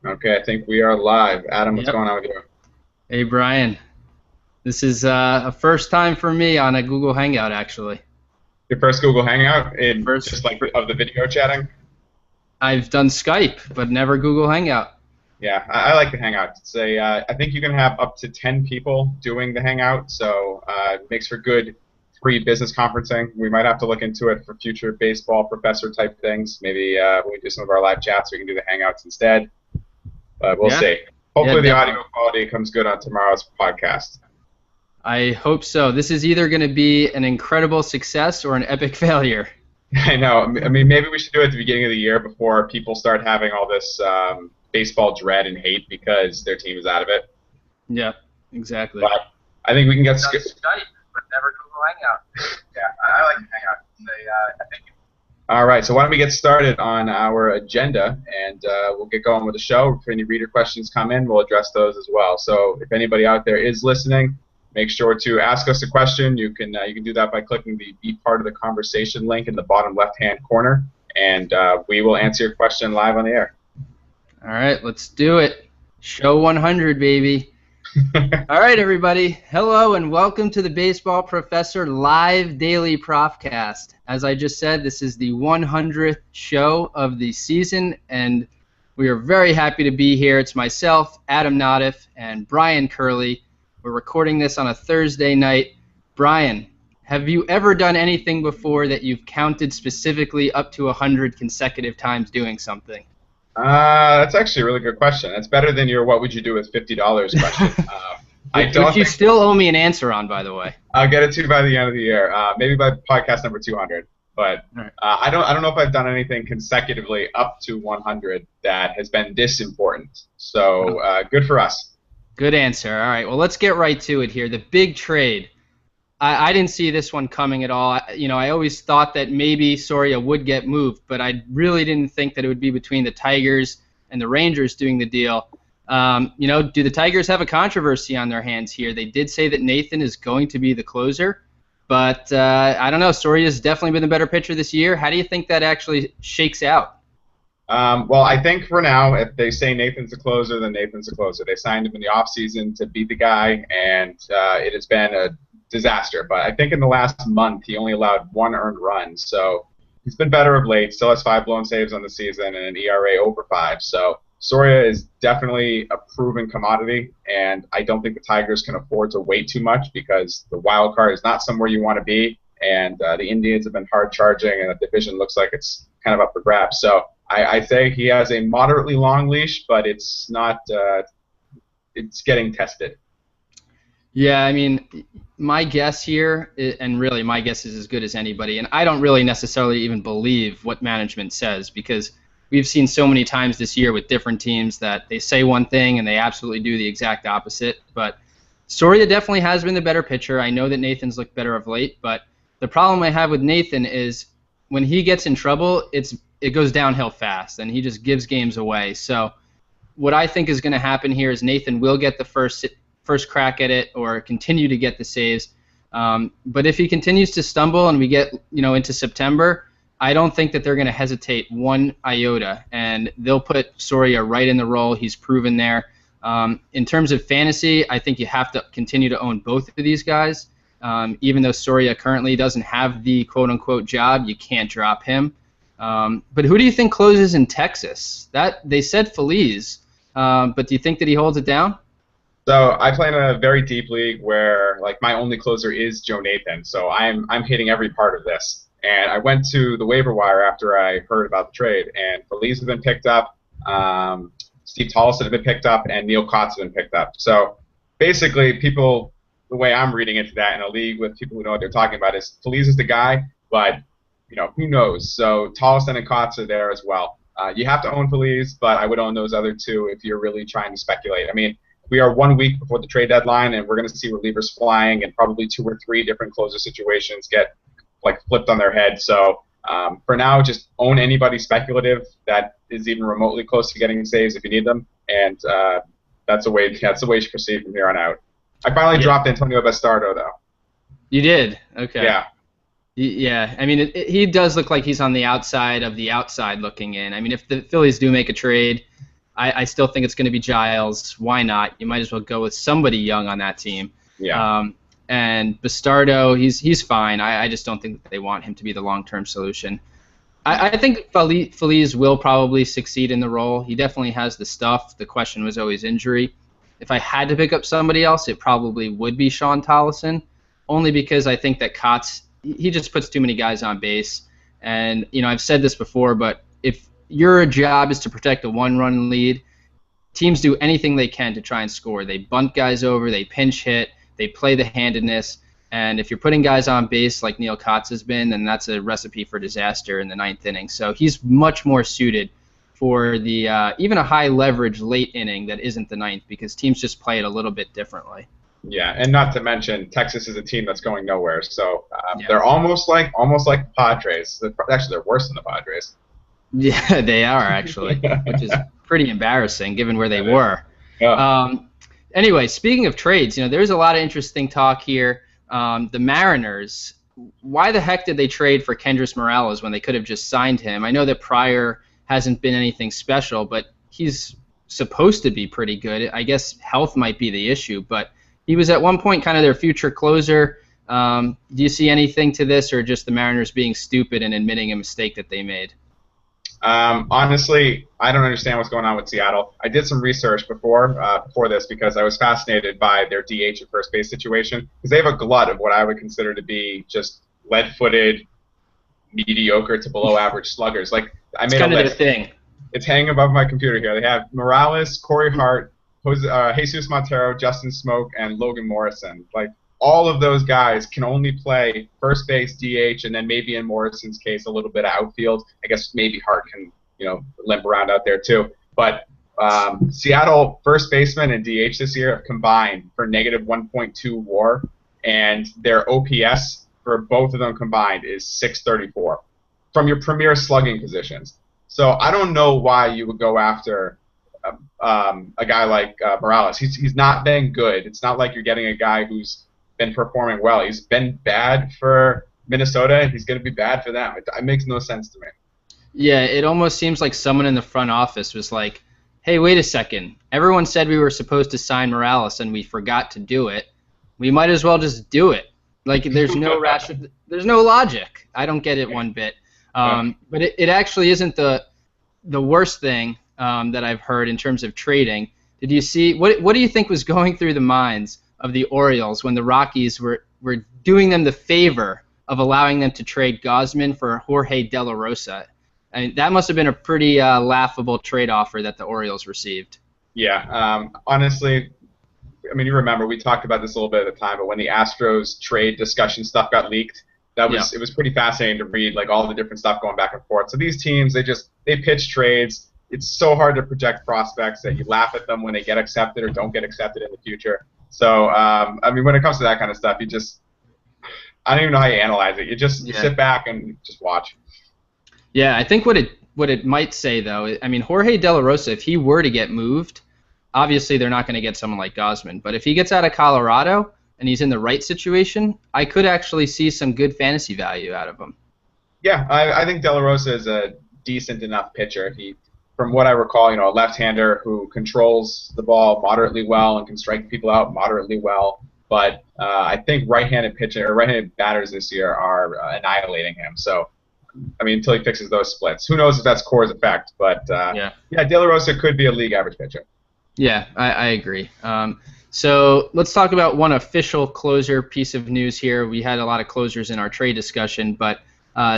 Okay, I think we are live. Adam, what's Yep. going on with you? Hey, Brian. This is a first time for me on a Google Hangout, actually. Your first Google Hangout in First, just like fir- of the video chatting? I've done Skype, but never Google Hangout. Yeah, I like the Hangout. I think you can have up to 10 people doing the Hangout, so it makes for good free business conferencing. We might have to look into it for future baseball professor type things. Maybe when we do some of our live chats, we can do the Hangouts instead, but we'll Yeah, see. yeah, Hopefully the definitely. audio quality comes good on tomorrow's podcast. I hope so. This is either going to be an incredible success or an epic failure. I know. I mean, maybe we should do it at the beginning of the year before people start having all this baseball dread and hate because their team is out of it. Yeah, exactly. But I think we can get. Done Skype, but never Google Hangout. Yeah, I like to hang out. I think. All right, so why don't we get started on our agenda, and we'll get going with the show. If any reader questions come in, we'll address those as well. So if anybody out there is listening, make sure to ask us a question. You can do that by clicking the "Be Part of the Conversation" link in the bottom left-hand corner, and we will answer your question live on the air. All right, let's do it. Show 100, baby. All right, everybody. Hello and welcome to the Baseball Professor live daily Profcast. As I just said, this is the 100th show of the season, and we are very happy to be here. It's myself, Adam Nodiff, and Bryan Curley. We're recording this on a Thursday night. Bryan, have you ever done anything before that you've counted specifically up to 100 consecutive times doing something? That's actually a really good question. That's better than your "What would you do with $50" question. I Which don't you think still owe me an answer on, by the way. I'll get it to you by the end of the year, maybe by podcast number 200. But All right. I don't know if I've done anything consecutively up to 100 that has been this important. So good for us. Good answer. All right. Well, let's get right to it here. The big trade. I didn't see this one coming at all. I always thought that maybe Soria would get moved, but I really didn't think that it would be between the Tigers and the Rangers doing the deal. Do the Tigers have a controversy on their hands here? They did say that Nathan is going to be the closer, but I don't know. Soria's definitely been the better pitcher this year. How do you think that actually shakes out? Well, I think for now, if they say Nathan's the closer, then Nathan's the closer. They signed him in the offseason to beat the guy, and it has been a disaster. But I think in the last month, he only allowed one earned run. So he's been better of late. Still has 5 blown saves on the season and an ERA over 5. So Soria is definitely a proven commodity, and I don't think the Tigers can afford to wait too much because the wild card is not somewhere you want to be, and the Indians have been hard charging, and the division looks like it's kind of up for grabs. So I say he has a moderately long leash, but it's not. It's getting tested. Yeah, I mean, my guess here, and really my guess is as good as anybody, and I don't really necessarily even believe what management says because we've seen so many times this year with different teams that they say one thing and they absolutely do the exact opposite. But Soria definitely has been the better pitcher. I know that Nathan's looked better of late, but the problem I have with Nathan is when he gets in trouble, it goes downhill fast, and he just gives games away. So what I think is going to happen here is Nathan will get the first crack at it or continue to get the saves. But if he continues to stumble and we get into September, I don't think that they're going to hesitate one iota, and they'll put Soria right in the role. He's proven there. In terms of fantasy, I think you have to continue to own both of these guys. Even though Soria currently doesn't have the quote-unquote job, you can't drop him. But who do you think closes in Texas? That they said Feliz, but do you think that he holds it down? So I play in a very deep league where like my only closer is Joe Nathan. So I'm hitting every part of this. And I went to the waiver wire after I heard about the trade, and Feliz has been picked up, Steve Tolleson has been picked up, and Neil Kotz has been picked up. So basically, people, the way I'm reading into that in a league with people who know what they're talking about is Feliz is the guy, but who knows? So Tolleson and Kotz are there as well. You have to own Feliz, but I would own those other two if you're really trying to speculate. I mean, we are 1 week before the trade deadline, and we're going to see relievers flying, and probably 2 or 3 different closer situations get like flipped on their head. So for now, just own anybody speculative that is even remotely close to getting saves if you need them, and that's the way you should proceed from here on out. I finally Yeah. dropped Antonio Bastardo though. You did? Okay. Yeah. Yeah, I mean, he does look like he's on the outside of the outside looking in. I mean, if the Phillies do make a trade, I still think it's going to be Giles. Why not? You might as well go with somebody young on that team. Yeah. And Bastardo, he's fine. I just don't think that they want him to be the long-term solution. I think Feliz will probably succeed in the role. He definitely has the stuff. The question was always injury. If I had to pick up somebody else, it probably would be Sean Tollison, only because I think that Kotz, he just puts too many guys on base. And, I've said this before, but if your job is to protect a one-run lead, teams do anything they can to try and score. They bunt guys over, they pinch hit, they play the handedness. And if you're putting guys on base like Neil Kotz has been, then that's a recipe for disaster in the ninth inning. So he's much more suited for the even a high leverage late inning that isn't the ninth, because teams just play it a little bit differently. Yeah, and not to mention Texas is a team that's going nowhere. So they're almost like the Padres. Actually, they're worse than the Padres. Yeah, they are actually, which is pretty embarrassing given where they were. Yeah. Anyway, speaking of trades, there's a lot of interesting talk here. The Mariners, why the heck did they trade for Kendrys Morales when they could have just signed him? I know that Pryor hasn't been anything special, but he's supposed to be pretty good. I guess health might be the issue, but he was at one point kind of their future closer. Do you see anything to this, or just the Mariners being stupid and admitting a mistake that they made? Honestly, I don't understand what's going on with Seattle. I did some research before this because I was fascinated by their DH at first base situation, because they have a glut of what I would consider to be just lead-footed, mediocre to below-average sluggers. Like I made kind a of list. their thing. It's hanging above my computer here. They have Morales, Corey Hart, Jesus Montero, Justin Smoke, and Logan Morrison. Like all of those guys can only play first base, DH, and then maybe in Morrison's case a little bit of outfield. I guess maybe Hart can, limp around out there too. But Seattle first baseman and DH this year have combined for negative 1.2 WAR, and their OPS for both of them combined is 634 from your premier slugging positions. So I don't know why you would go after a guy like Morales. He's not been good. It's not like you're getting a guy who's been performing well. He's been bad for Minnesota, and he's going to be bad for them. It makes no sense to me. Yeah, it almost seems like someone in the front office was like, hey, wait a second. Everyone said we were supposed to sign Morales, and we forgot to do it. We might as well just do it. Like, there's no there's no logic. I don't get it one bit. But it actually isn't the worst thing that I've heard in terms of trading. Did you see what do you think was going through the minds of the Orioles when the Rockies were doing them the favor of allowing them to trade Gausman for Jorge De La Rosa? I mean, that must have been a pretty laughable trade offer that the Orioles received. Yeah, honestly, I mean, you remember we talked about this a little bit at the time, but when the Astros trade discussion stuff got leaked, it was pretty fascinating to read, like all the different stuff going back and forth. So these teams, they pitch trades. It's so hard to project prospects that you laugh at them when they get accepted or don't get accepted in the future. So, I mean, when it comes to that kind of stuff, I don't even know how you analyze it. You just sit back and just watch. Yeah, I think what it might say, though, I mean, Jorge De La Rosa, if he were to get moved, obviously they're not going to get someone like Gausman. But if he gets out of Colorado and he's in the right situation, I could actually see some good fantasy value out of him. Yeah, I think De La Rosa is a decent enough pitcher. From what I recall, a left-hander who controls the ball moderately well and can strike people out moderately well. But I think right-handed batters this year are annihilating him. So, I mean, until he fixes those splits, who knows if that's Core's effect? But De La Rosa could be a league average pitcher. Yeah, I agree. So let's talk about one official closer piece of news here. We had a lot of closers in our trade discussion, but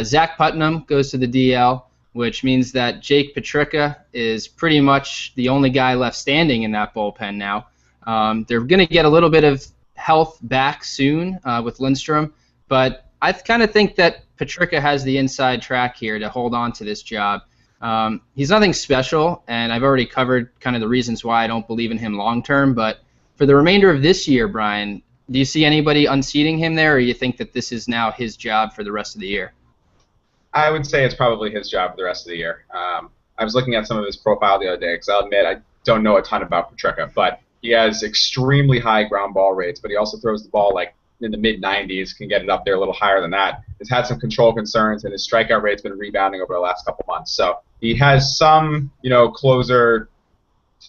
Zach Putnam goes to the DL, which means that Jake Petricka is pretty much the only guy left standing in that bullpen now. They're going to get a little bit of health back soon with Lindstrom, but I kind of think that Petricka has the inside track here to hold on to this job. He's nothing special, and I've already covered kind of the reasons why I don't believe in him long term, but for the remainder of this year, Bryan, do you see anybody unseating him there, or you think that this is now his job for the rest of the year? I would say it's probably his job for the rest of the year. I was looking at some of his profile the other day, because I'll admit I don't know a ton about Petricka, but he has extremely high ground ball rates, but he also throws the ball like in the mid-90s, can get it up there a little higher than that. He's had some control concerns, and his strikeout rate's been rebounding over the last couple months. So he has some, closer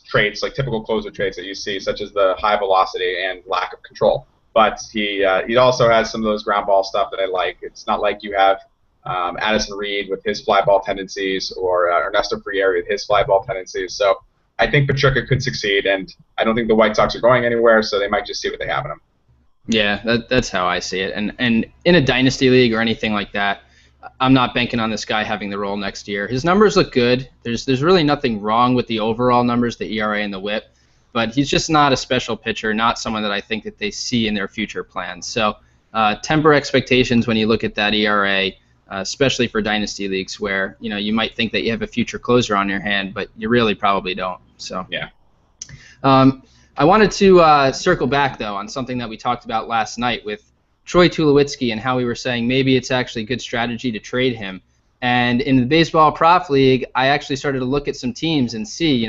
traits, like typical closer traits that you see, such as the high velocity and lack of control. But he also has some of those ground ball stuff that I like. It's not like you have Addison Reed with his fly ball tendencies or Ernesto Frieri with his fly ball tendencies. So I think Patricia could succeed, and I don't think the White Sox are going anywhere, so they might just see what they have in him. Yeah, that's how I see it. And in a dynasty league or anything like that, I'm not banking on this guy having the role next year. His numbers look good. There's really nothing wrong with the overall numbers, the ERA and the WHIP, but he's just not a special pitcher, not someone that I think that they see in their future plans. So temper expectations when you look at that ERA, especially for dynasty leagues where you might think that you have a future closer on your hand, but you really probably don't. So yeah. I wanted to circle back, though, on something that we talked about last night with Troy Tulowitzki and how we were saying maybe it's actually a good strategy to trade him. And in the Baseball Prof League, I actually started to look at some teams and see,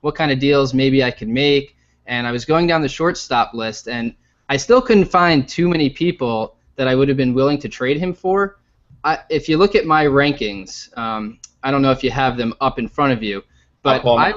what kind of deals maybe I could make. And I was going down the shortstop list, and I still couldn't find too many people that I would have been willing to trade him for. If you look at my rankings, I don't know if you have them up in front of you, but I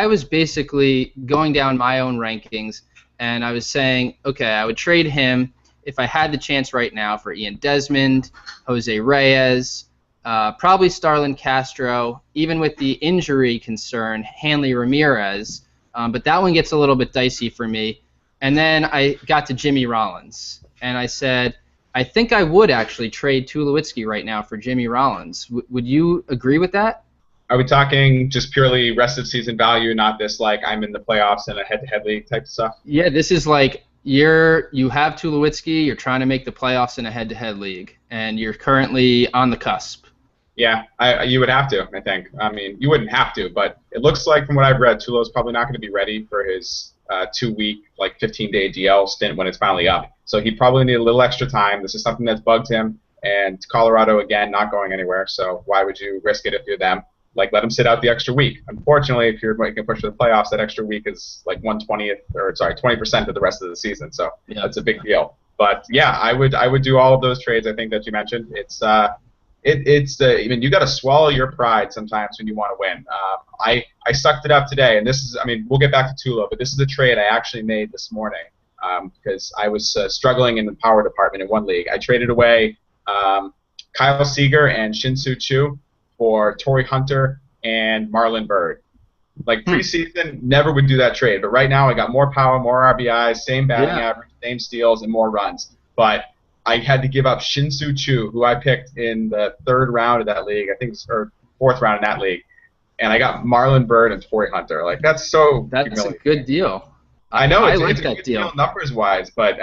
was basically going down my own rankings, and I was saying, okay, I would trade him if I had the chance right now for Ian Desmond, Jose Reyes, probably Starlin Castro, even with the injury concern, Hanley Ramirez, but that one gets a little bit dicey for me. And then I got to Jimmy Rollins, and I said, I think I would actually trade Tulowitzki right now for Jimmy Rollins. Would you agree with that? Are we talking just purely rest of season value, not this like I'm in the playoffs in a head-to-head league type of stuff? Yeah, this is like you have Tulowitzki, you're trying to make the playoffs in a head-to-head league, and you're currently on the cusp. Yeah, you would have to, I think. I mean, you wouldn't have to, but it looks like from what I've read, Tulo's probably not going to be ready for his 2-week, 15-day DL stint when it's finally up. So he probably need a little extra time. This is something that's bugged him, and Colorado, again, not going anywhere, so why would you risk it if you're them? Let him sit out the extra week. Unfortunately, if you're making a push for the playoffs, that extra week is 20% of the rest of the season. So That's a big deal. But yeah, I would do all of those trades. I think that you mentioned. You got to swallow your pride sometimes when you want to win. I sucked it up today, and this is. We'll get back to Tulo, but this is a trade I actually made this morning because I was struggling in the power department in one league. I traded away Kyle Seager and Shin-Soo Choo for Torrey Hunter and Marlon Byrd. Preseason, never would do that trade, but right now I got more power, more RBIs, same batting average, same steals, and more runs. But I had to give up Shin-Soo Choo, who I picked in the 3rd round of that league, or 4th round in that league, and I got Marlon Byrd and Torrey Hunter. That's a good deal. I know I it's like a that good deal numbers wise, but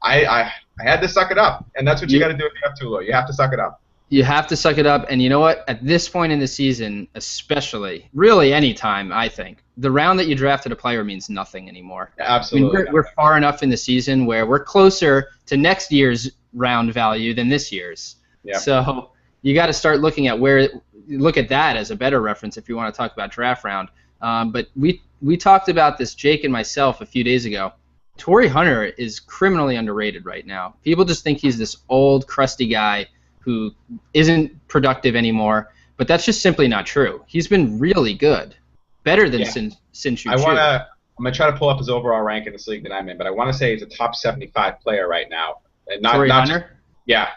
I had to suck it up, and that's what you got to do if you have Tulo. You have to suck it up. You have to suck it up, and you know what? At this point in the season, especially, really any time, I think, the round that you drafted a player means nothing anymore. Absolutely. We're far enough in the season where we're closer to next year's round value than this year's. Yeah. So you got to start looking at look at that as a better reference if you want to talk about draft round. But we talked about this, Jake and myself, a few days ago. Torrey Hunter is criminally underrated right now. People just think he's this old, crusty guy who isn't productive anymore, but that's just simply not true. He's been really good, better than Shin-Soo Choo. I'm gonna try to pull up his overall rank in this league that I'm in, but I want to say he's a top 75 player right now. And Torrey Hunter? Yeah.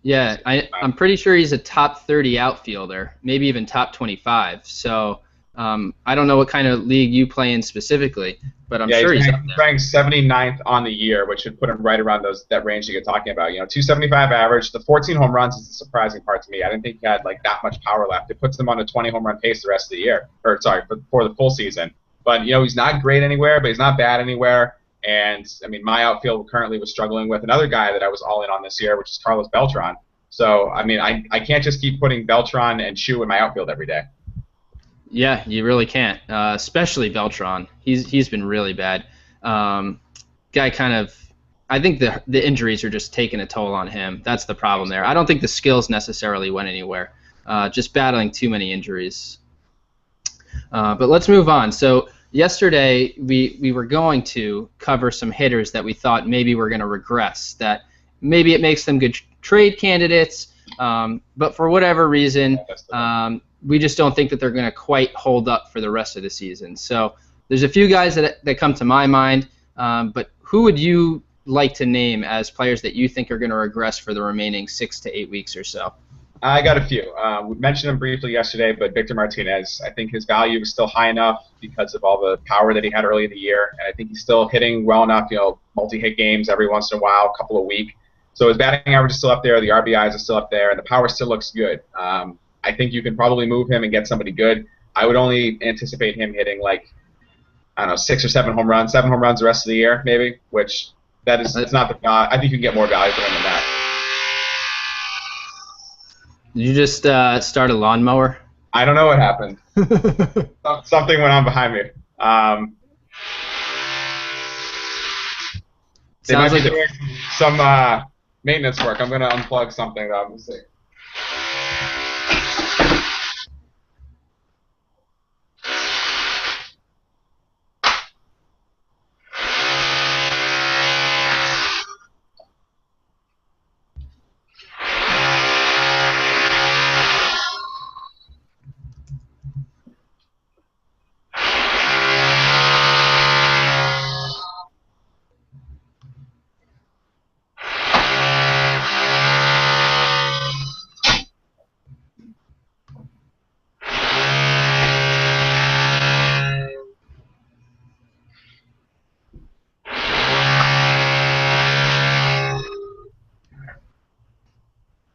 Yeah, I'm pretty sure he's a top 30 outfielder, maybe even top 25. So I don't know what kind of league you play in specifically, but I'm sure he's up there. Ranked 79th on the year, which would put him right around that range that you're talking about. 275 average. The 14 home runs is the surprising part to me. I didn't think he had that much power left. It puts him on a 20 home run pace the rest of the year, for the full season. But he's not great anywhere, but he's not bad anywhere. And my outfield currently was struggling with another guy that I was all in on this year, which is Carlos Beltran. So I can't just keep putting Beltran and Choo in my outfield every day. Yeah, you really can't, especially Beltran. He's been really bad. Guy I think the injuries are just taking a toll on him. That's the problem there. I don't think the skills necessarily went anywhere. Just battling too many injuries. But let's move on. So yesterday we were going to cover some hitters that we thought maybe were going to regress, that maybe it makes them good trade candidates, but for whatever reason, we just don't think that they're going to quite hold up for the rest of the season. So there's a few guys that come to my mind, but who would you like to name as players that you think are going to regress for the remaining 6 to 8 weeks or so? I got a few. We mentioned him briefly yesterday, but Victor Martinez, I think his value is still high enough because of all the power that he had early in the year, and I think he's still hitting well enough, multi-hit games every once in a while, a couple a week. So his batting average is still up there, the RBIs are still up there, and the power still looks good. I think you can probably move him and get somebody good. I would only anticipate him hitting 6 or 7 home runs, 7 home runs the rest of the year, maybe, which it's not the I think you can get more value for him than that. Did you just start a lawnmower? I don't know what happened. Something went on behind me. They might be doing some maintenance work. I'm going to unplug something, though. Let's see.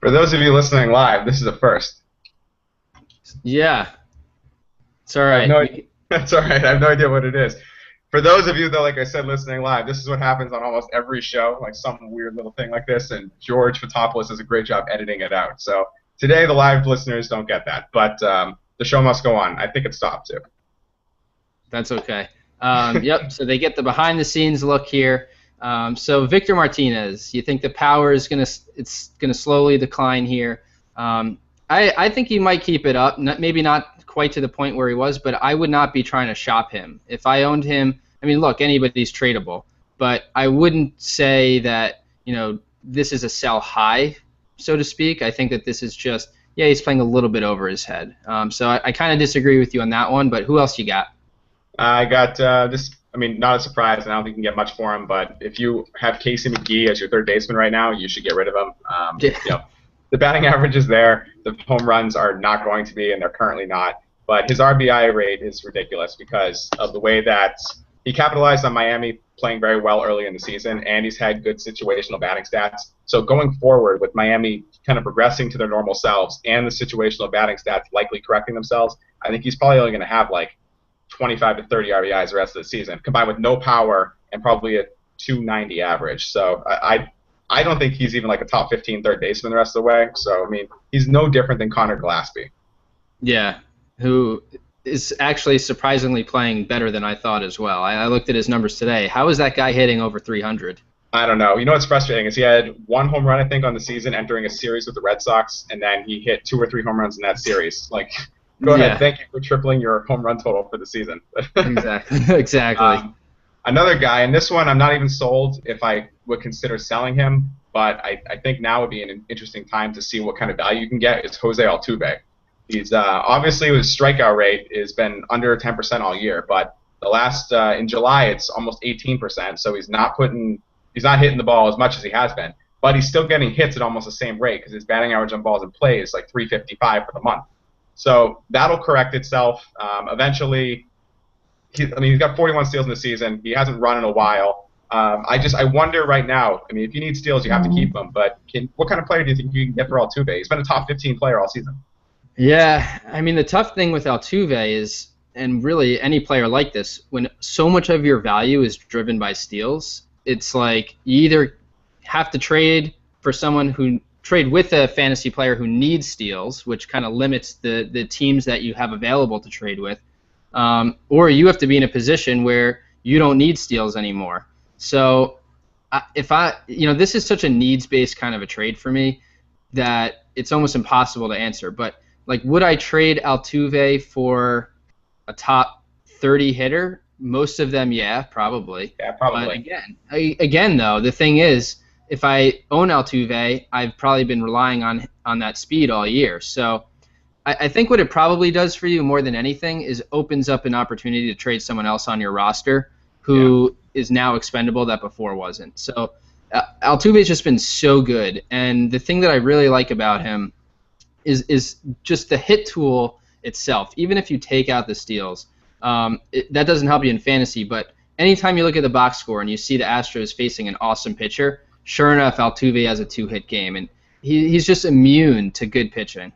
For those of you listening live, this is a first. Yeah. It's all right. That's all right. I have no idea what it is. For those of you, though, like I said, listening live, this is what happens on almost every show, like some weird little thing like this, and George Fotopoulos does a great job editing it out. So today the live listeners don't get that, but the show must go on. I think it stopped, too. That's okay. Yep, so they get the behind-the-scenes look here. So Victor Martinez, you think the power is gonna slowly decline here? I think he might keep it up. Maybe not quite to the point where he was, but I would not be trying to shop him. If I owned him, I mean, look, anybody's tradable, but I wouldn't say that this is a sell high, so to speak. I think that this is just he's playing a little bit over his head. So I kind of disagree with you on that one. But who else you got? I got this. I mean, not a surprise, and I don't think you can get much for him, but if you have Casey McGee as your third baseman right now, you should get rid of him. The batting average is there. The home runs are not going to be, and they're currently not. But his RBI rate is ridiculous because of the way that he capitalized on Miami playing very well early in the season, and he's had good situational batting stats. So going forward with Miami kind of progressing to their normal selves and the situational batting stats likely correcting themselves, I think he's probably only going to have 25 to 30 RBIs the rest of the season, combined with no power and probably a 290 average. So I don't think he's even a top 15 third baseman the rest of the way. So, I mean, he's no different than Connor Gillespie. Yeah. Who is actually surprisingly playing better than I thought as well. I looked at his numbers today. How is that guy hitting over 300? I don't know. What's frustrating is he had 1 home run, I think, on the season entering a series with the Red Sox, and then he hit 2 or 3 home runs in that series. Go ahead. Thank you for tripling your home run total for the season. Exactly. Another guy, and this one I'm not even sold if I would consider selling him, but I think now would be an interesting time to see what kind of value you can get, is Jose Altuve. He's obviously his strikeout rate has been under 10% all year, but the last in July it's almost 18%. So he's not hitting the ball as much as he has been, but he's still getting hits at almost the same rate because his batting average on balls in play is 355 for the month. So that'll correct itself eventually. He's got 41 steals in the season. He hasn't run in a while. I wonder right now. I mean, if you need steals, you have to keep them. But what kind of player do you think you can get for Altuve? He's been a top 15 player all season. Yeah, I mean, the tough thing with Altuve is, and really any player like this, when so much of your value is driven by steals, it's like you either have to trade with a fantasy player who needs steals, which kind of limits the teams that you have available to trade with, or you have to be in a position where you don't need steals anymore. So this is such a needs-based kind of a trade for me that it's almost impossible to answer. But would I trade Altuve for a top 30 hitter? Most of them, yeah, probably. Yeah, probably. But again, though, the thing is, if I own Altuve, I've probably been relying on that speed all year. So I think what it probably does for you more than anything is opens up an opportunity to trade someone else on your roster Yeah. who is now expendable that before wasn't. So Altuve's just been so good, and the thing that I really like about him is just the hit tool itself. Even if you take out the steals, that doesn't help you in fantasy. But anytime you look at the box score and you see the Astros facing an awesome pitcher, sure enough, Altuve has a 2-hit game, and he's just immune to good pitching.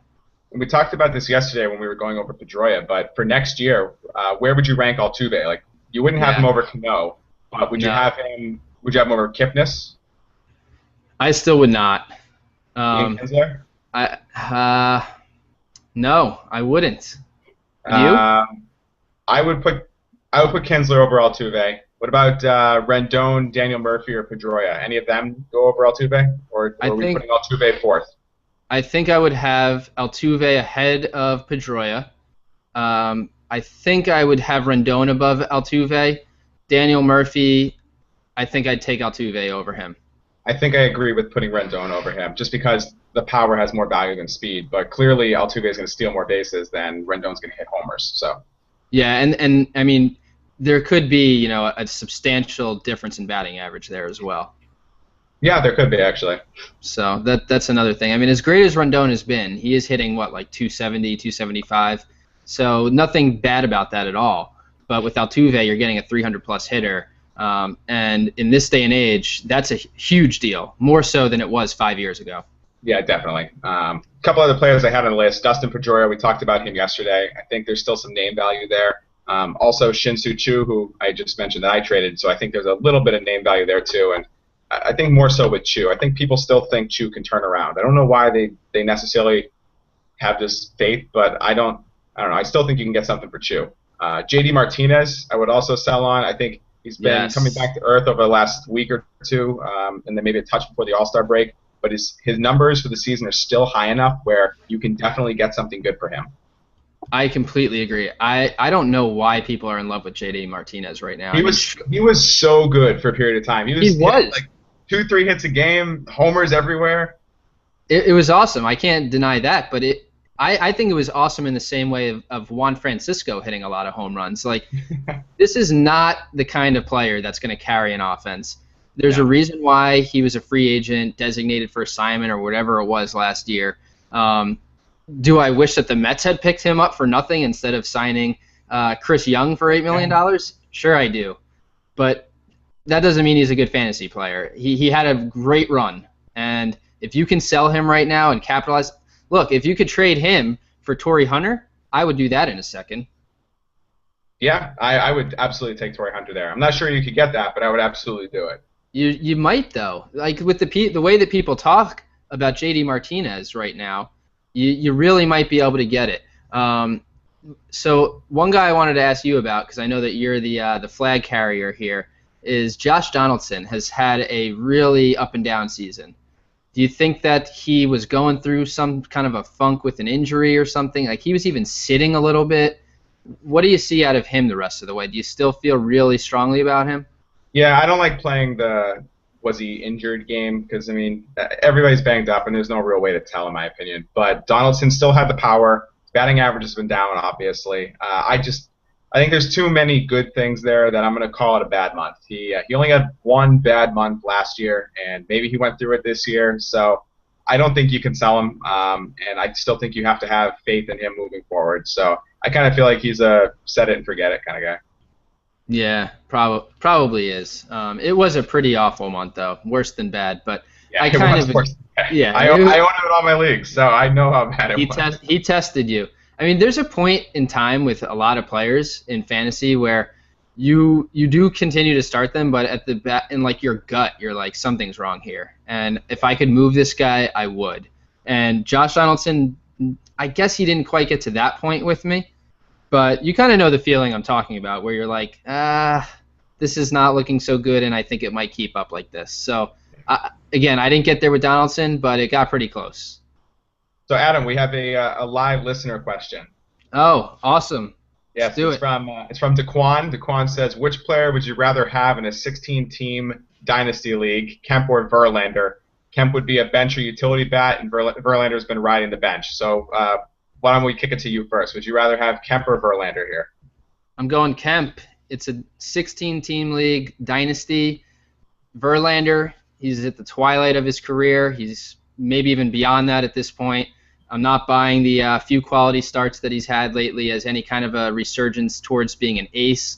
And we talked about this yesterday when we were going over Pedroia, but for next year, where would you rank Altuve? Like, you wouldn't have him Yeah, over Cano, but would you no, have him? Would you have him over Kipnis, I still would not. Ian Um, Kinsler? I No, I wouldn't. You? Um, I would put Kinsler over Altuve. What about Rendon, Daniel Murphy, or Pedroia? Any of them go over Altuve, I or are we think putting Altuve fourth? I think I would have Altuve ahead of Pedroia. I think I would have Rendon above Altuve. Daniel Murphy, I think I'd take Altuve over him. I think I agree with putting Rendon over him, just because the power has more value than speed. But clearly, Altuve is going to steal more bases than Rendon's going to hit homers. So Yeah, and I mean, there could be, a substantial difference in batting average there as well. yeah, there could be actually. So that's another thing. I mean, as great as Rendon has been, he is hitting what, like 270, 275. So nothing bad about that at all. But with Altuve, you're getting a 300 plus hitter. And in this day and age, that's a huge deal, more so than it was 5 years ago. Yeah, definitely. A couple other players I had on the list. Dustin Pedroia, we talked about him yesterday. I think there's still some name value there. Also, Shin-Soo Choo, who I just mentioned that I traded. So I think there's a little bit of name value there too. And I think more so with Choo. I think people still think Choo can turn around. I don't know why they necessarily have this faith, but I don't know. I still think you can get something for Choo. JD Martinez, I would also sell on. I think he's been coming Yes. back to earth over the last week or two, and then maybe a touch before the All-Star break. But his numbers for the season are still high enough where you can definitely get something good for him. I completely agree. I don't know why people are in love with JD Martinez right now. He was so good for a period of time. He was He hitting was. like 2-3 hits a game, homers everywhere. It was awesome. I can't deny that, but I think it was awesome in the same way of Juan Francisco hitting a lot of home runs. Like, this is not the kind of player that's going to carry an offense. There's a reason why he was a free agent, designated for assignment, or whatever it was last year. Do I wish that the Mets had picked him up for nothing instead of signing Chris Young for $8 million? Sure, I do. But that doesn't mean he's a good fantasy player. He had a great run, and if you can sell him right now and capitalize, look, if you could trade him for Torrey Hunter, I would do that in a second. Yeah, I would absolutely take Torrey Hunter there. I'm not sure you could get that, but I would absolutely do it. You might though, like with the way that people talk about JD Martinez right now, you really might be able to get it. So one guy I wanted to ask you about, because I know that you're the flag carrier here, is Josh Donaldson has had a really up and down season. Do you think that he was going through some kind of a funk with an injury or something? Like, he was even sitting a little bit. What do you see out of him the rest of the way? Do you still feel really strongly about him? Yeah, I don't like playing the was he injured game because, I mean, everybody's banged up and there's no real way to tell in my opinion. But Donaldson still had the power. His batting average has been down, obviously. I think there's too many good things there that I'm going to call it a bad month. He only had one bad month last year, and maybe he went through it this year. So I don't think you can sell him, and I still think you have to have faith in him moving forward. So I kind of feel like he's a set it and forget it kind of guy. Yeah, probably is. It was a pretty awful month, though. Worse than bad, but Yeah, I it kind was of, worse. yeah. I own it in all my leagues, so I know how bad it was. He tested you. I mean, there's a point in time with a lot of players in fantasy where you do continue to start them, but at the bat, in like your gut, you're like, something's wrong here. And if I could move this guy, I would. And Josh Donaldson, I guess he didn't quite get to that point with me, but you kind of know the feeling I'm talking about, where you're like, this is not looking so good, and I think it might keep up like this. So, again, I didn't get there with Donaldson, but it got pretty close. So Adam, we have a live listener question. Oh, awesome. Yes, Let's do it. it's from Daquan. Daquan says, which player would you rather have in a 16-team dynasty league, Kemp or Verlander? Kemp would be a bench or utility bat, and Verlander's been riding the bench. So why don't we kick it to you first? Would you rather have Kemp or Verlander here? I'm going Kemp. It's a 16-team league dynasty. Verlander, he's at the twilight of his career. He's maybe even beyond that at this point. I'm not buying the few quality starts that he's had lately as any kind of a resurgence towards being an ace.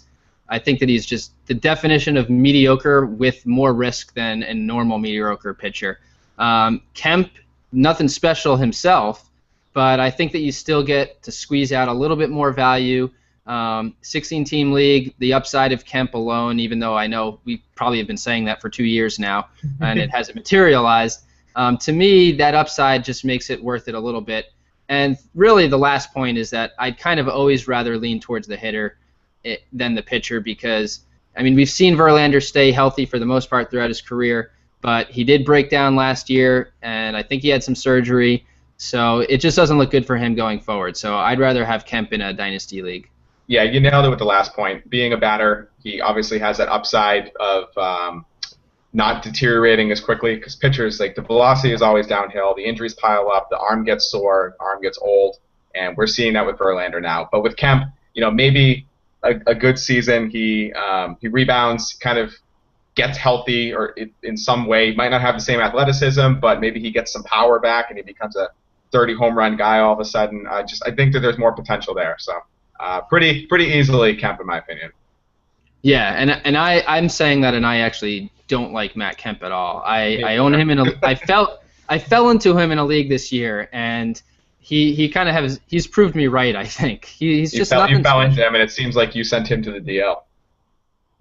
I think that he's just the definition of mediocre with more risk than a normal mediocre pitcher. Kemp, nothing special himself, but I think that you still get to squeeze out a little bit more value. 16-team league, the upside of Kemp alone, even though I know we probably have been saying that for 2 years now, and it hasn't materialized. To me, that upside just makes it worth it a little bit. And really, the last point is that I'd kind of always rather lean towards the hitter than the pitcher because, I mean, we've seen Verlander stay healthy for the most part throughout his career, but he did break down last year, and I think he had some surgery, so it just doesn't look good for him going forward. So I'd rather have Kemp in a dynasty league. Yeah, you nailed it with the last point. Being a batter, he obviously has that upside of not deteriorating as quickly because pitchers, like the velocity is always downhill. The injuries pile up. The arm gets sore. Arm gets old. And we're seeing that with Verlander now. But with Kemp, maybe a good season, he rebounds, kind of gets healthy or in some way. Might not have the same athleticism, but maybe he gets some power back and he becomes a 30 home run guy all of a sudden. I think that there's more potential there. So. Pretty easily Kemp in my opinion. Yeah, and I'm saying that, and I actually don't like Matt Kemp at all. I own him I fell into him in a league this year, and he kind of he's proved me right. I think he's just nothing. You fell into him, and it seems like you sent him to the DL.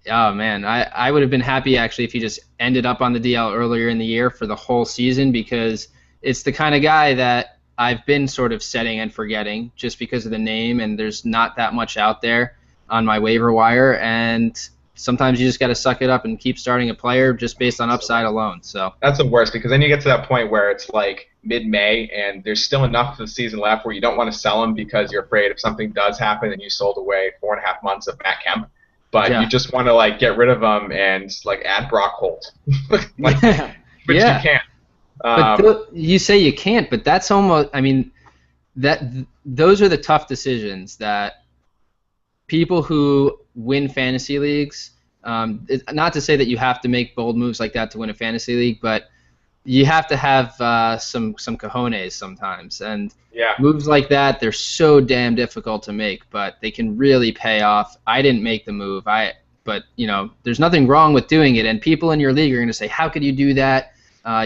Oh man, I would have been happy actually if he just ended up on the DL earlier in the year for the whole season because it's the kind of guy that I've been sort of setting and forgetting just because of the name, and there's not that much out there on my waiver wire, and sometimes you just got to suck it up and keep starting a player just based on upside alone. So that's the worst because then you get to that point where it's like mid-May and there's still enough of the season left where you don't want to sell him because you're afraid if something does happen and you sold away 4.5 months of Matt Kemp, but you just want to get rid of him and add Brock Holt, but you can't. But you say you can't, but that's almost, I mean, those are the tough decisions that people who win fantasy leagues, not to say that you have to make bold moves like that to win a fantasy league, but you have to have some cojones sometimes. And moves like that, they're so damn difficult to make, but they can really pay off. I didn't make the move, but there's nothing wrong with doing it, and people in your league are going to say, how could you do that?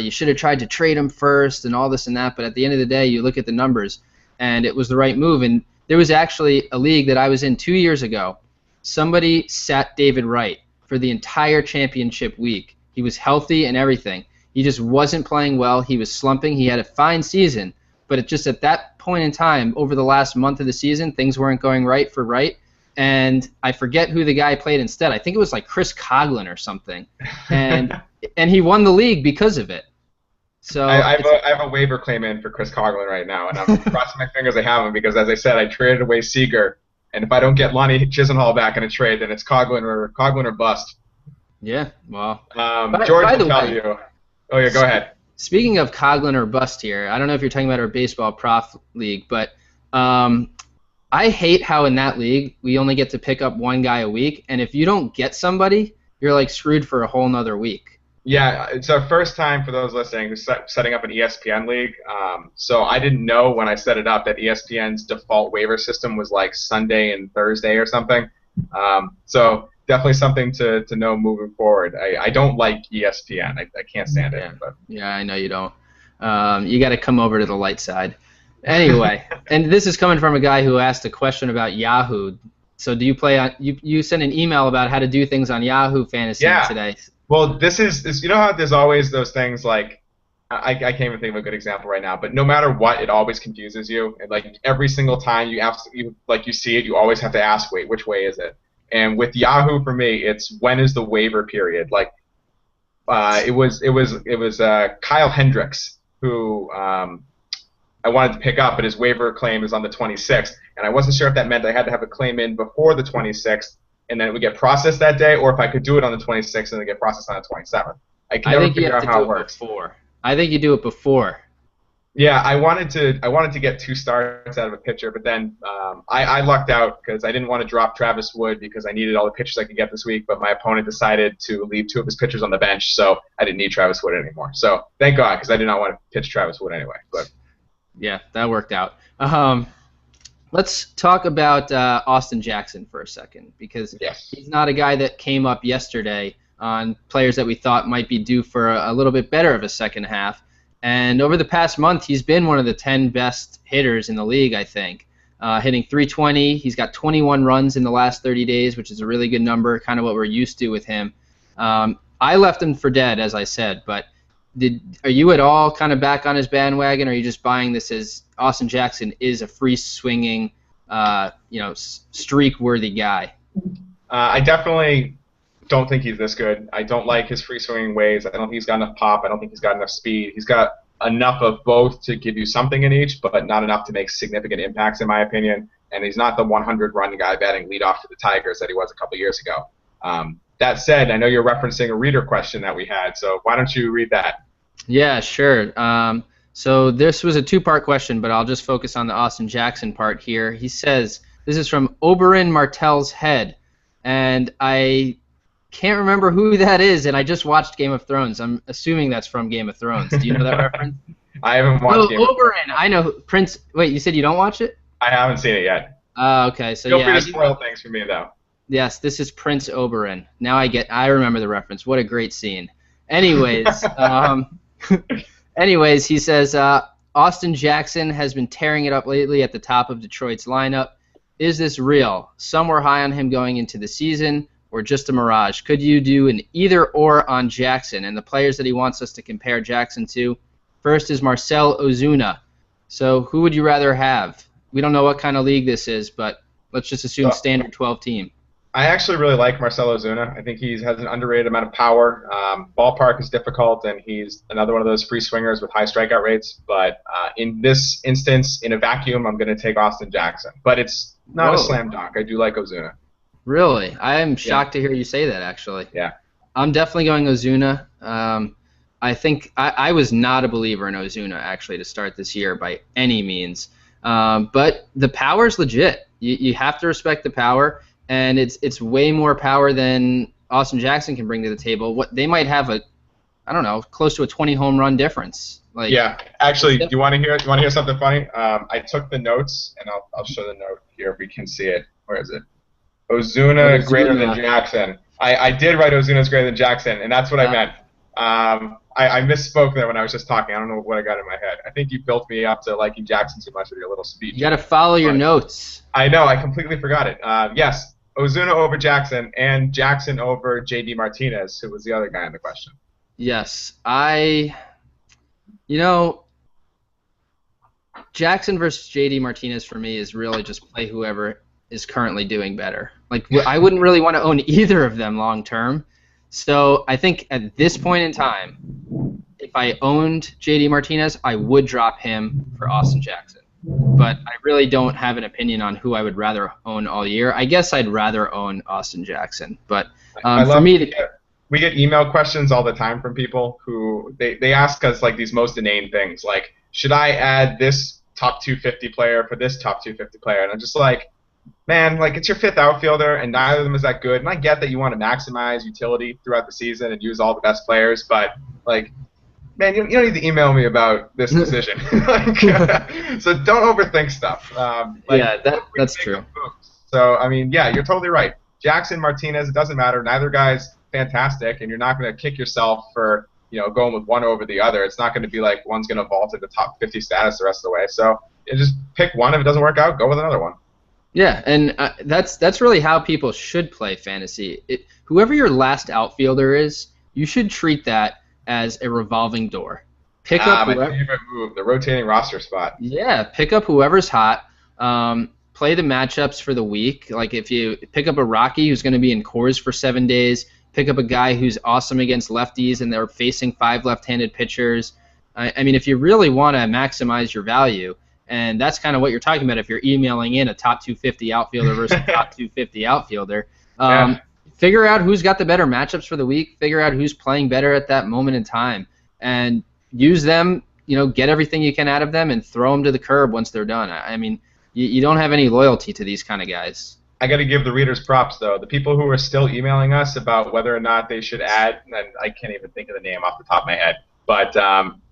You should have tried to trade him first and all this and that, but at the end of the day, you look at the numbers, and it was the right move. And there was actually a league that I was in 2 years ago. Somebody sat David Wright for the entire championship week. He was healthy and everything. He just wasn't playing well. He was slumping. He had a fine season, but it just at that point in time, over the last month of the season, things weren't going right for Wright. And I forget who the guy played instead. I think it was like Chris Coughlin or something. And he won the league because of it. So I have a waiver claim in for Chris Coughlin right now, and I'm crossing my fingers I have him because, as I said, I traded away Seager, and if I don't get Lonnie Chisenhall back in a trade, then it's Coughlin or bust. Yeah, well. George will tell you. Oh yeah, go ahead. Speaking of Coughlin or bust here, I don't know if you're talking about our Baseball Prof League, but I hate how in that league we only get to pick up one guy a week, and if you don't get somebody, you're like screwed for a whole nother week. Yeah, it's our first time for those listening who's setting up an ESPN league. So I didn't know when I set it up that ESPN's default waiver system was like Sunday and Thursday or something. So definitely something to know moving forward. I don't like ESPN. I can't stand it. But. Yeah, I know you don't. You got to come over to the light side. Anyway, and this is coming from a guy who asked a question about Yahoo. So do you play on? You sent an email about how to do things on Yahoo Fantasy today. Well, this is you know how there's always those things like I can't even think of a good example right now, but no matter what, it always confuses you. And like every single time you see it, you always have to ask, wait, which way is it? And with Yahoo for me, it's when is the waiver period? Like it was Kyle Hendricks who I wanted to pick up, but his waiver claim is on the 26th, and I wasn't sure if that meant I had to have a claim in before the 26th, and then it would get processed that day, or if I could do it on the 26th and then get processed on the 27th. I can never figure out how it works. I think you do it before. Yeah, I wanted to get 2 starts out of a pitcher, but then I lucked out because I didn't want to drop Travis Wood because I needed all the pitchers I could get this week. But my opponent decided to leave 2 of his pitchers on the bench, so I didn't need Travis Wood anymore. So thank God, because I did not want to pitch Travis Wood anyway. But Yeah, that worked out. Let's talk about Austin Jackson for a second, because yes, he's not a guy that came up yesterday on players that we thought might be due for a little bit better of a second half. And over the past month, he's been one of the 10 best hitters in the league, I think. Hitting 320. He's got 21 runs in the last 30 days, which is a really good number, kind of what we're used to with him. I left him for dead, as I said, but are you at all kind of back on his bandwagon, or are you just buying this as Austin Jackson is a free swinging, streak-worthy guy? I definitely don't think he's this good. I don't like his free swinging ways. I don't think he's got enough pop. I don't think he's got enough speed. He's got enough of both to give you something in each, but not enough to make significant impacts, in my opinion. And he's not the 100-run guy batting leadoff to the Tigers that he was a couple years ago. That said, I know you're referencing a reader question that we had, so why don't you read that? Yeah, sure. So this was a two-part question, but I'll just focus on the Austin Jackson part here. He says, this is from Oberyn Martell's Head, and I can't remember who that is, and I just watched Game of Thrones. I'm assuming that's from Game of Thrones. Do you know that reference? I haven't watched Game of Thrones. Oberyn. I know Prince. Wait, you said you don't watch it? I haven't seen it yet. Okay. So Feel free to spoil things for me, though. Yes, this is Prince Oberyn. Now I remember the reference. What a great scene. Anyways, he says, Austin Jackson has been tearing it up lately at the top of Detroit's lineup. Is this real? Some were high on him going into the season, or just a mirage? Could you do an either-or on Jackson? And the players that he wants us to compare Jackson to, first is Marcell Ozuna. So who would you rather have? We don't know what kind of league this is, but let's just assume standard 12 team. I actually really like Marcell Ozuna. I think he has an underrated amount of power. Ballpark is difficult, and he's another one of those free swingers with high strikeout rates. But in this instance, in a vacuum, I'm going to take Austin Jackson. But it's not a slam dunk. I do like Ozuna. Really? I am shocked to hear you say that, actually. Yeah. I'm definitely going Ozuna. I think I was not a believer in Ozuna, actually, to start this year by any means. But the power is legit. You have to respect the power. And it's way more power than Austin Jackson can bring to the table. What they might have close to a 20 home run difference. Yeah, actually, do you want to hear something funny? I took the notes, and I'll show the note here if we can see it. Where is it? Ozuna greater than Jackson. I did write Ozuna's greater than Jackson, and that's what I meant. I misspoke there when I was just talking. I don't know what I got in my head. I think you built me up to liking Jackson too much with your little speech. You got to follow your notes. I know. I completely forgot it. Yes. Ozuna over Jackson, and Jackson over J.D. Martinez, who was the other guy in the question. Yes. Jackson versus J.D. Martinez for me is really just play whoever is currently doing better. I wouldn't really want to own either of them long term. So I think at this point in time, if I owned J.D. Martinez, I would drop him for Austin Jackson. But I really don't have an opinion on who I would rather own all year. I guess I'd rather own Austin Jackson. But we get email questions all the time from people who they ask us these most inane things, like, should I add this top 250 player for this top 250 player? And I'm just like, man, it's your fifth outfielder, and neither of them is that good. And I get that you want to maximize utility throughout the season and use all the best players, but man, you don't need to email me about this decision. So don't overthink stuff. That's true. So, you're totally right. Jackson, Martinez, it doesn't matter. Neither guy's fantastic, and you're not going to kick yourself for going with one over the other. It's not going to be like one's going to vault into top 50 status the rest of the way. So you just pick one. If it doesn't work out, go with another one. Yeah, and that's really how people should play fantasy. Whoever your last outfielder is, you should treat that as a revolving door. Pick up my favorite move, the rotating roster spot. Yeah, pick up whoever's hot. Play the matchups for the week. If you pick up a Rocky who's going to be in Coors for 7 days, pick up a guy who's awesome against lefties and they're facing 5 left-handed pitchers. If you really want to maximize your value, and that's kind of what you're talking about if you're emailing in a top 250 outfielder versus top 250 outfielder. Figure out who's got the better matchups for the week. Figure out who's playing better at that moment in time, and use them get everything you can out of them and throw them to the curb once they're done. I mean, you don't have any loyalty to these kind of guys. I got to give the readers props, though. The people who are still emailing us about whether or not they should add, and I can't even think of the name off the top of my head, but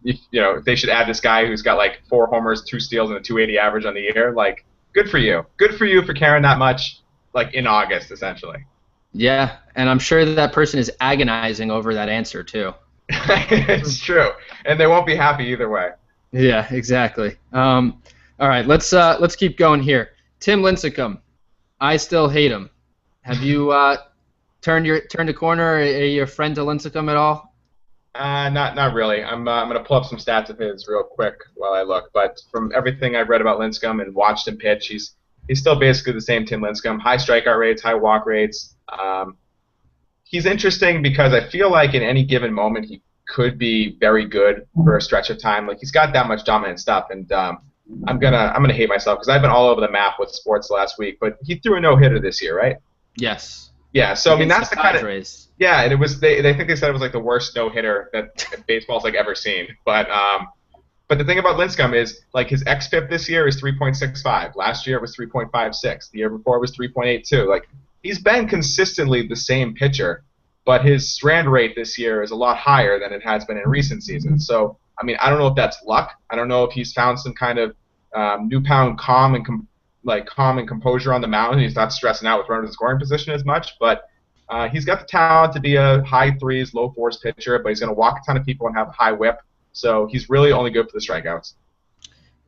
if they should add this guy who's got like 4 homers, 2 steals, and a 280 average on the year, like, good for you. Good for you for caring that much, like in August, essentially. Yeah, and I'm sure that person is agonizing over that answer too. It's true, and they won't be happy either way. Yeah, exactly. All right, let's keep going here. Tim Lincecum. I still hate him. Have you turned a corner? Are you a friend to Lincecum at all? Not really. I'm gonna pull up some stats of his real quick while I look. But from everything I've read about Lincecum and watched him pitch, he's still basically the same Tim Lincecum. High strikeout rates, high walk rates. He's interesting because I feel like in any given moment he could be very good for a stretch of time. Like he's got that much dominant stuff, and I'm gonna hate myself because I've been all over the map with sports last week. But he threw a no-hitter this year, right? Yes. Yeah. So I mean that's the kind of yeah, and it was they think they said it was like the worst no-hitter that baseball's like ever seen. But the thing about Lincecum is like his xFIP this year is 3.65. Last year it was 3.56. The year before it was 3.82. Like he's been consistently the same pitcher, but his strand rate this year is a lot higher than it has been in recent seasons. So I mean I don't know if that's luck. I don't know if he's found some kind of newfound calm and composure on the mound, and he's not stressing out with runners in scoring position as much. But he's got the talent to be a high 3s, low 4s pitcher, but he's going to walk a ton of people and have a high whip. So he's really only good for the strikeouts.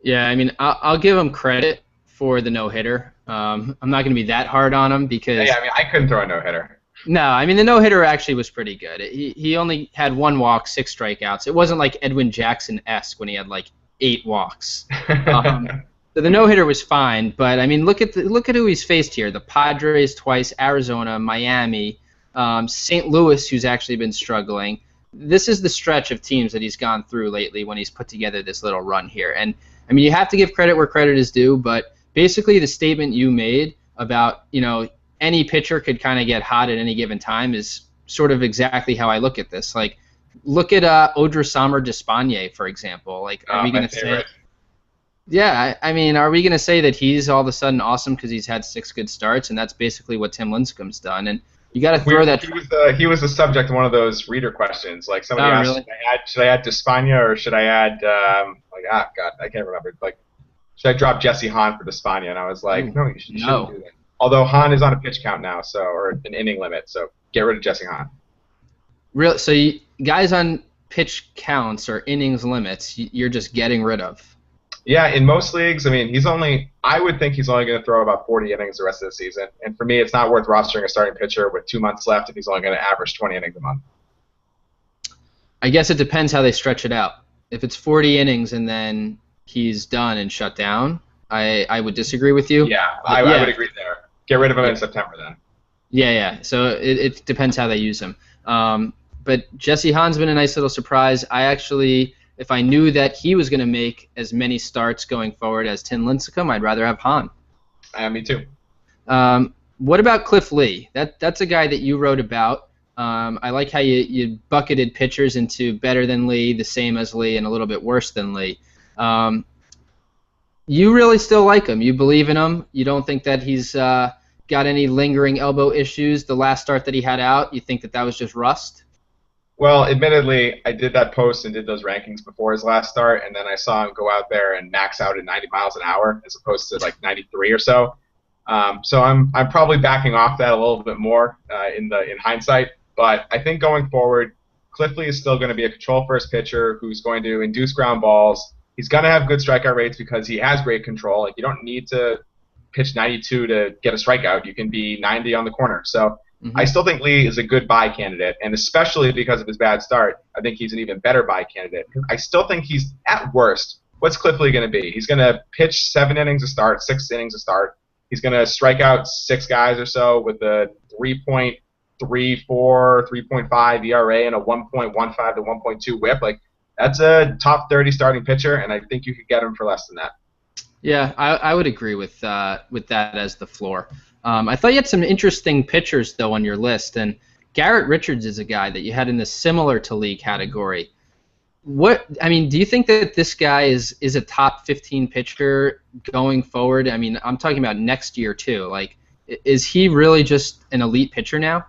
Yeah, I mean, I'll give him credit for the no-hitter. I'm not going to be that hard on him because... Yeah, I mean, I couldn't throw a no-hitter. No, I mean, the no-hitter actually was pretty good. He only had 1 walk, 6 strikeouts. It wasn't like Edwin Jackson-esque when he had like 8 walks. So the no-hitter was fine, but I mean, look at who he's faced here: the Padres twice, Arizona, Miami, St. Louis, who's actually been struggling. This is the stretch of teams that he's gone through lately when he's put together this little run here. And I mean, you have to give credit where credit is due, but basically the statement you made about any pitcher could kind of get hot at any given time is sort of exactly how I look at this. Like, look at Odrisamer Despaigne, for example. Like, are we going to say? Yeah, I mean, are we going to say that he's all of a sudden awesome because he's had 6 good starts, and that's basically what Tim Lincecum's done? And you got to throw that. He was the subject of one of those reader questions. Like somebody asked, really? should I add Despaigne or should I add God, I can't remember. Like, should I drop Jesse Hahn for Despaigne? And I was like, no, you shouldn't do that. Although Hahn is on a pitch count now, or an inning limit, so get rid of Jesse Hahn. Real. So guys on pitch counts or innings limits, you're just getting rid of. Yeah, in most leagues, I mean, I would think he's only going to throw about 40 innings the rest of the season. And for me, it's not worth rostering a starting pitcher with 2 months left if he's only going to average 20 innings a month. I guess it depends how they stretch it out. If it's 40 innings and then he's done and shut down, I would disagree with you. Yeah, I would agree there. Get rid of him in September then. Yeah. So it depends how they use him. But Jesse Hahn's been a nice little surprise. If I knew that he was going to make as many starts going forward as Tim Lincecum, I'd rather have Hahn. Me too. What about Cliff Lee? That's a guy that you wrote about. I like how you bucketed pitchers into better than Lee, the same as Lee, and a little bit worse than Lee. You really still like him. You believe in him. You don't think that he's got any lingering elbow issues. The last start that he had out, you think that was just rust? Well, admittedly, I did that post and did those rankings before his last start, and then I saw him go out there and max out at 90 miles an hour as opposed to like 93 or so. So I'm probably backing off that a little bit more in hindsight. But I think going forward, Cliff Lee is still going to be a control first pitcher who's going to induce ground balls. He's going to have good strikeout rates because he has great control. Like, you don't need to pitch 92 to get a strikeout. You can be 90 on the corner. So I still think Lee is a good buy candidate, and especially because of his bad start, I think he's an even better buy candidate. I still think he's, at worst, what's Cliff Lee going to be? He's going to pitch 7 innings a start, 6 innings a start. He's going to strike out 6 guys or so with a 3.34, 3.5 ERA and a 1.15 to 1.2 whip. Like, that's a top 30 starting pitcher, and I think you could get him for less than that. Yeah, I would agree with that as the floor. I thought you had some interesting pitchers, though, on your list, and Garrett Richards is a guy that you had in the similar to Lee category. What I mean, do you think that this guy is a top 15 pitcher going forward? I mean, I'm talking about next year too. Like, is he really just an elite pitcher now?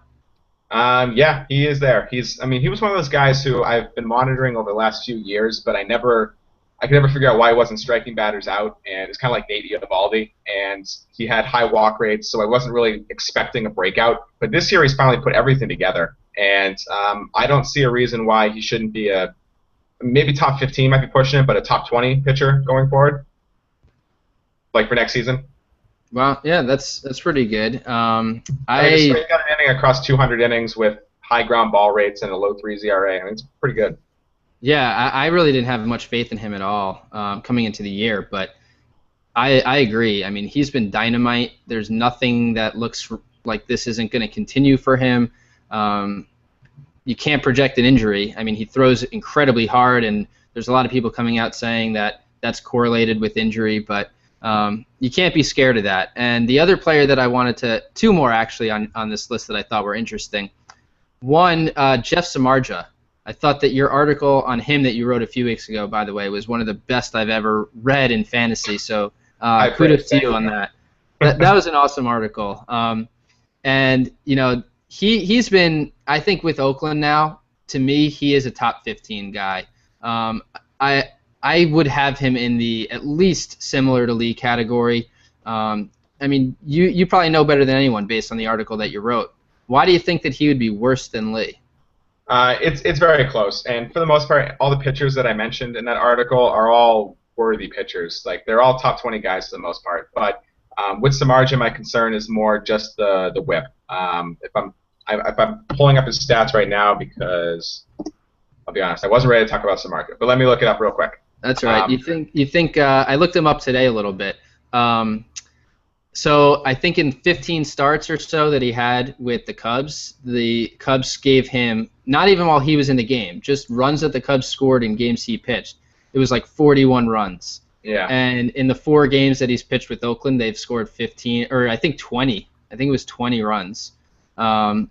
Yeah, he is there. I mean, he was one of those guys who I've been monitoring over the last few years, but I could never figure out why he wasn't striking batters out. And it's kind of like Nate Eovaldi, and he had high walk rates, so I wasn't really expecting a breakout. But this year, he's finally put everything together, and I don't see a reason why he shouldn't be maybe top 15 might be pushing it, but a top 20 pitcher going forward, like for next season. Well, yeah, that's pretty good. I mean, just straight got an inning across 200 innings with high ground ball rates and a low 3 ERA. I mean, it's pretty good. Yeah, I really didn't have much faith in him at all coming into the year, but I agree. I mean, he's been dynamite. There's nothing that looks like this isn't going to continue for him. You can't project an injury. I mean, he throws incredibly hard, and there's a lot of people coming out saying that that's correlated with injury, but you can't be scared of that. And the other player that I wanted two more actually on this list that I thought were interesting. One, Jeff Samardzija. I thought that your article on him that you wrote a few weeks ago, by the way, was one of the best I've ever read in fantasy. So kudos to you on that. That was an awesome article. And you know, he's been, I think, with Oakland now. To me, he is a top 15 guy. I would have him in the at least similar to Lee category. I mean, you probably know better than anyone based on the article that you wrote. Why do you think that he would be worse than Lee? It's very close, and for the most part, all the pitchers that I mentioned in that article are all worthy pitchers. Like they're all top 20 guys for the most part. But with Samardzija, my concern is more just the whip. If I'm pulling up his stats right now, because I'll be honest, I wasn't ready to talk about Samardzija, but let me look it up real quick. That's all right. You think I looked him up today a little bit. So I think in 15 starts or so that he had with the Cubs gave him, not even while he was in the game, just runs that the Cubs scored in games he pitched. It was like 41 runs. Yeah. And in the 4 games that he's pitched with Oakland, they've scored 15, or I think 20. I think it was 20 runs. Or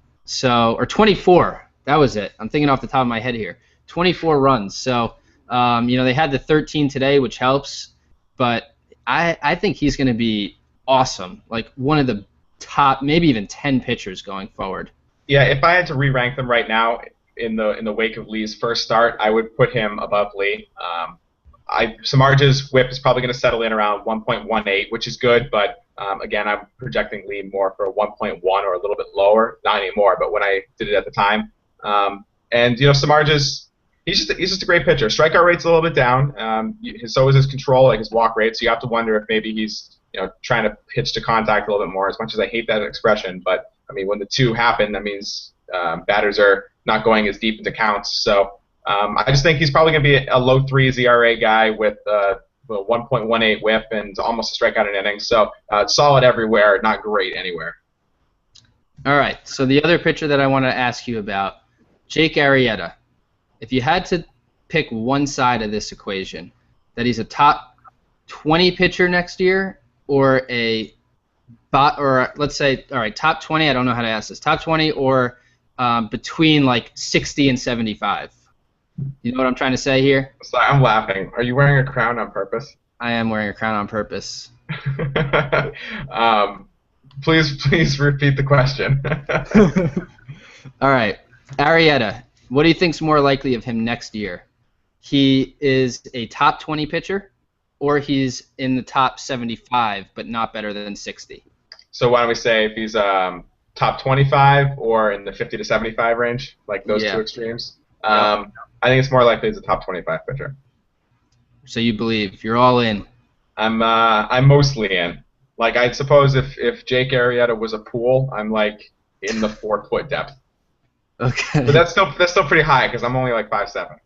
24. That was it. I'm thinking off the top of my head here. 24 runs. So, they had the 13 today, which helps. But I think he's going to be awesome, like one of the top, maybe even 10 pitchers going forward. Yeah, if I had to re-rank them right now in the wake of Lee's first start, I would put him above Lee. Samardzija's whip is probably going to settle in around 1.18, which is good, but again, I'm projecting Lee more for 1.1 or a little bit lower. Not anymore, but when I did it at the time. And Samardzija's he's just a great pitcher. Strikeout rate's a little bit down. So is his control, like his walk rate. So you have to wonder if maybe he's trying to pitch to contact a little bit more, as much as I hate that expression. But, I mean, when the two happen, that means batters are not going as deep into counts. So I just think he's probably going to be a low 3 ERA guy with a 1.18 whip and almost a strikeout an inning. So solid everywhere, not great anywhere. All right, so the other pitcher that I want to ask you about, Jake Arrieta. If you had to pick one side of this equation, that he's a top 20 pitcher next year, or let's say, all right, top 20, I don't know how to ask this, top 20 or between like 60 and 75. You know what I'm trying to say here? Sorry, I'm laughing. Are you wearing a crown on purpose? I am wearing a crown on purpose. Please repeat the question. All right, Arrieta, what do you think's more likely of him next year? He is a top 20 pitcher, or he's in the top 75 but not better than 60? So why don't we say if he's top 25 or in the 50 to 75 range, like those two extremes? I think it's more likely he's a top 25 pitcher. So you believe you're all in? I'm mostly in. Like I'd suppose if Jake Arrieta was a pool, I'm like in the 4-foot depth. Okay. But that's still pretty high because I'm only like 5'7".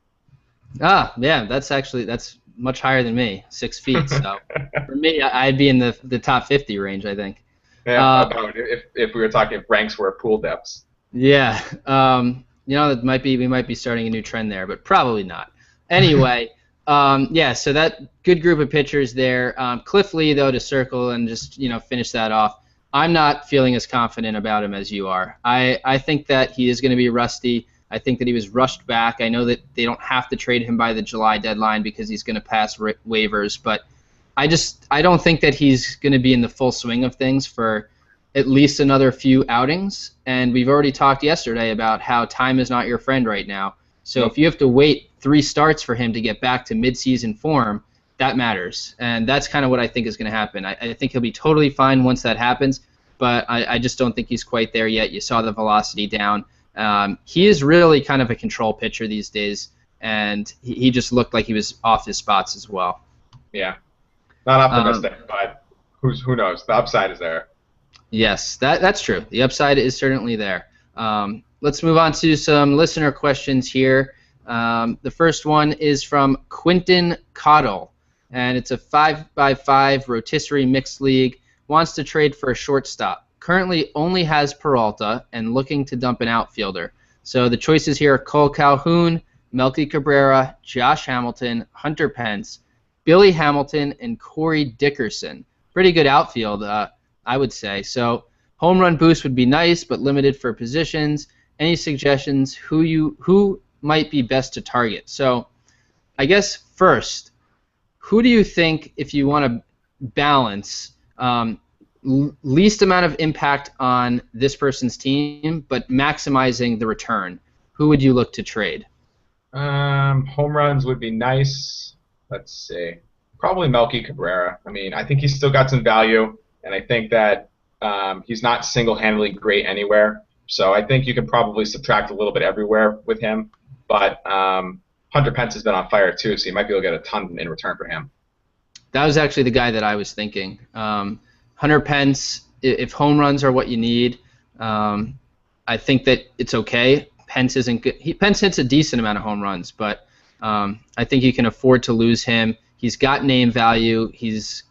Ah, yeah, that's much higher than me, 6 feet. So for me, I'd be in the top 50 range, I think. Yeah, if we were talking if ranks were pool depths. Yeah, that we might be starting a new trend there, but probably not. Anyway, so that good group of pitchers there. Cliff Lee, though, to circle and just finish that off. I'm not feeling as confident about him as you are. I think that he is going to be rusty. I think that he was rushed back. I know that they don't have to trade him by the July deadline because he's going to pass waivers, but I don't think that he's going to be in the full swing of things for at least another few outings. And we've already talked yesterday about how time is not your friend right now. So if you have to wait 3 starts for him to get back to midseason form, that matters. And that's kind of what I think is going to happen. I think he'll be totally fine once that happens, but I just don't think he's quite there yet. You saw the velocity down. He is really kind of a control pitcher these days, and he just looked like he was off his spots as well. Yeah. Not optimistic, but who knows? The upside is there. Yes, that's true. The upside is certainly there. Let's move on to some listener questions here. The first one is from Quinton Cottle, and it's a 5x5 rotisserie mixed league. Wants to trade for a shortstop. Currently only has Peralta and looking to dump an outfielder. So the choices here are Cole Calhoun, Melky Cabrera, Josh Hamilton, Hunter Pence, Billy Hamilton, and Corey Dickerson. Pretty good outfield, I would say. So home run boost would be nice, but limited for positions. Any suggestions who might be best to target? So I guess first, who do you think, if you want to balance least amount of impact on this person's team, but maximizing the return, who would you look to trade? Home runs would be nice. Let's see. Probably Melky Cabrera. I mean, I think he's still got some value, and I think that he's not single-handedly great anywhere. So I think you can probably subtract a little bit everywhere with him. But Hunter Pence has been on fire too, so you might be able to get a ton in return for him. That was actually the guy that I was thinking. Hunter Pence, if home runs are what you need, I think that it's okay. Pence isn't good. Pence hits a decent amount of home runs, but I think you can afford to lose him. He's got name value. He's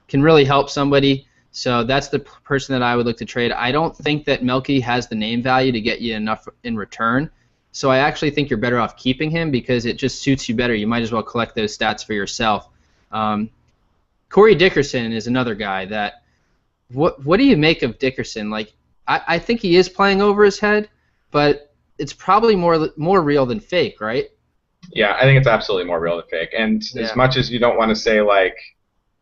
can really help somebody. So that's the person that I would look to trade. I don't think that Melky has the name value to get you enough in return. So I actually think you're better off keeping him because it just suits you better. You might as well collect those stats for yourself. Corey Dickerson is another guy that. What do you make of Dickerson? Like, I think he is playing over his head, but it's probably more real than fake, right? Yeah, I think it's absolutely more real than fake. And as much as you don't want to say, like,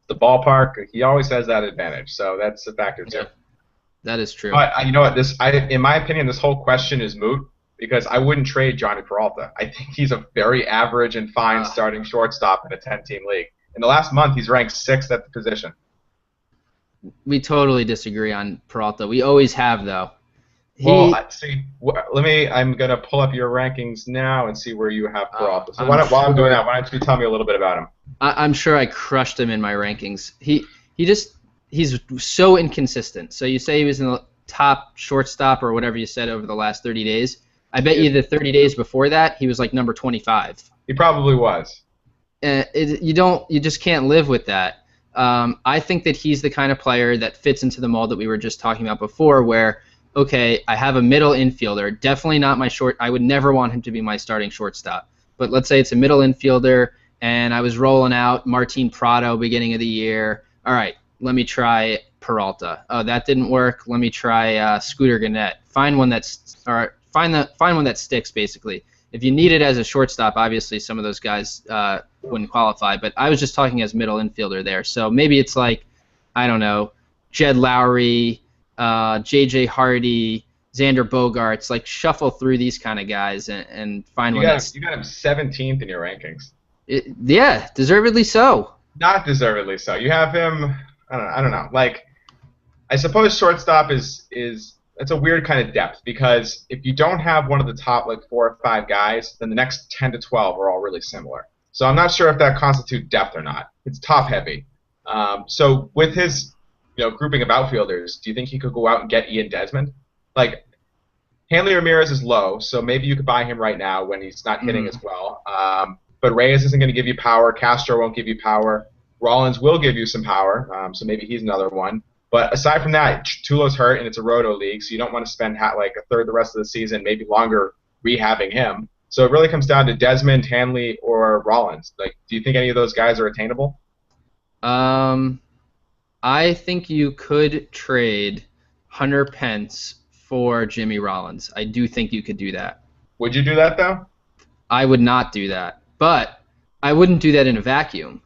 the ballpark, he always has that advantage. So that's a factor, too. Yeah, that is true. But you know what? In my opinion, this whole question is moot because I wouldn't trade Johnny Peralta. I think he's a very average and fine starting shortstop in a 10-team league. In the last month, he's ranked 6th at the position. We totally disagree on Peralta. We always have, though. I'm gonna pull up your rankings now and see where you have Peralta. So while I'm doing that, why don't you tell me a little bit about him? I'm sure I crushed him in my rankings. He's so inconsistent. So you say he was in the top shortstop or whatever you said over the last 30 days. I bet you the 30 days before that he was like number 25. He probably was. You just can't live with that. I think that he's the kind of player that fits into the mold that we were just talking about before, where, okay, I have a middle infielder, definitely not my short. I would never want him to be my starting shortstop. But let's say it's a middle infielder, and I was rolling out Martin Prado beginning of the year. All right, let me try Peralta. Oh, that didn't work. Let me try Scooter Gannett. Find one that sticks, basically. If you need it as a shortstop, obviously some of those guys wouldn't qualify. But I was just talking as middle infielder there. So maybe it's like, I don't know, Jed Lowry, J.J. Hardy, Xander Bogaerts. Like shuffle through these kind of guys and find one. You got him 17th in your rankings. Yeah, deservedly so. Not deservedly so. You have him. I don't know. Like, I suppose shortstop is it's a weird kind of depth because if you don't have one of the top like 4 or 5 guys, then the next 10 to 12 are all really similar. So I'm not sure if that constitutes depth or not. It's top heavy. So with his grouping of outfielders, do you think he could go out and get Ian Desmond? Like Hanley Ramirez is low, so maybe you could buy him right now when he's not hitting as well. But Reyes isn't going to give you power. Castro won't give you power. Rollins will give you some power, so maybe he's another one. But aside from that, Tulo's hurt, and it's a roto league, so you don't want to spend like a third the rest of the season, maybe longer, rehabbing him. So it really comes down to Desmond, Hanley, or Rollins. Like, do you think any of those guys are attainable? I think you could trade Hunter Pence for Jimmy Rollins. I do think you could do that. Would you do that though? I would not do that, but I wouldn't do that in a vacuum.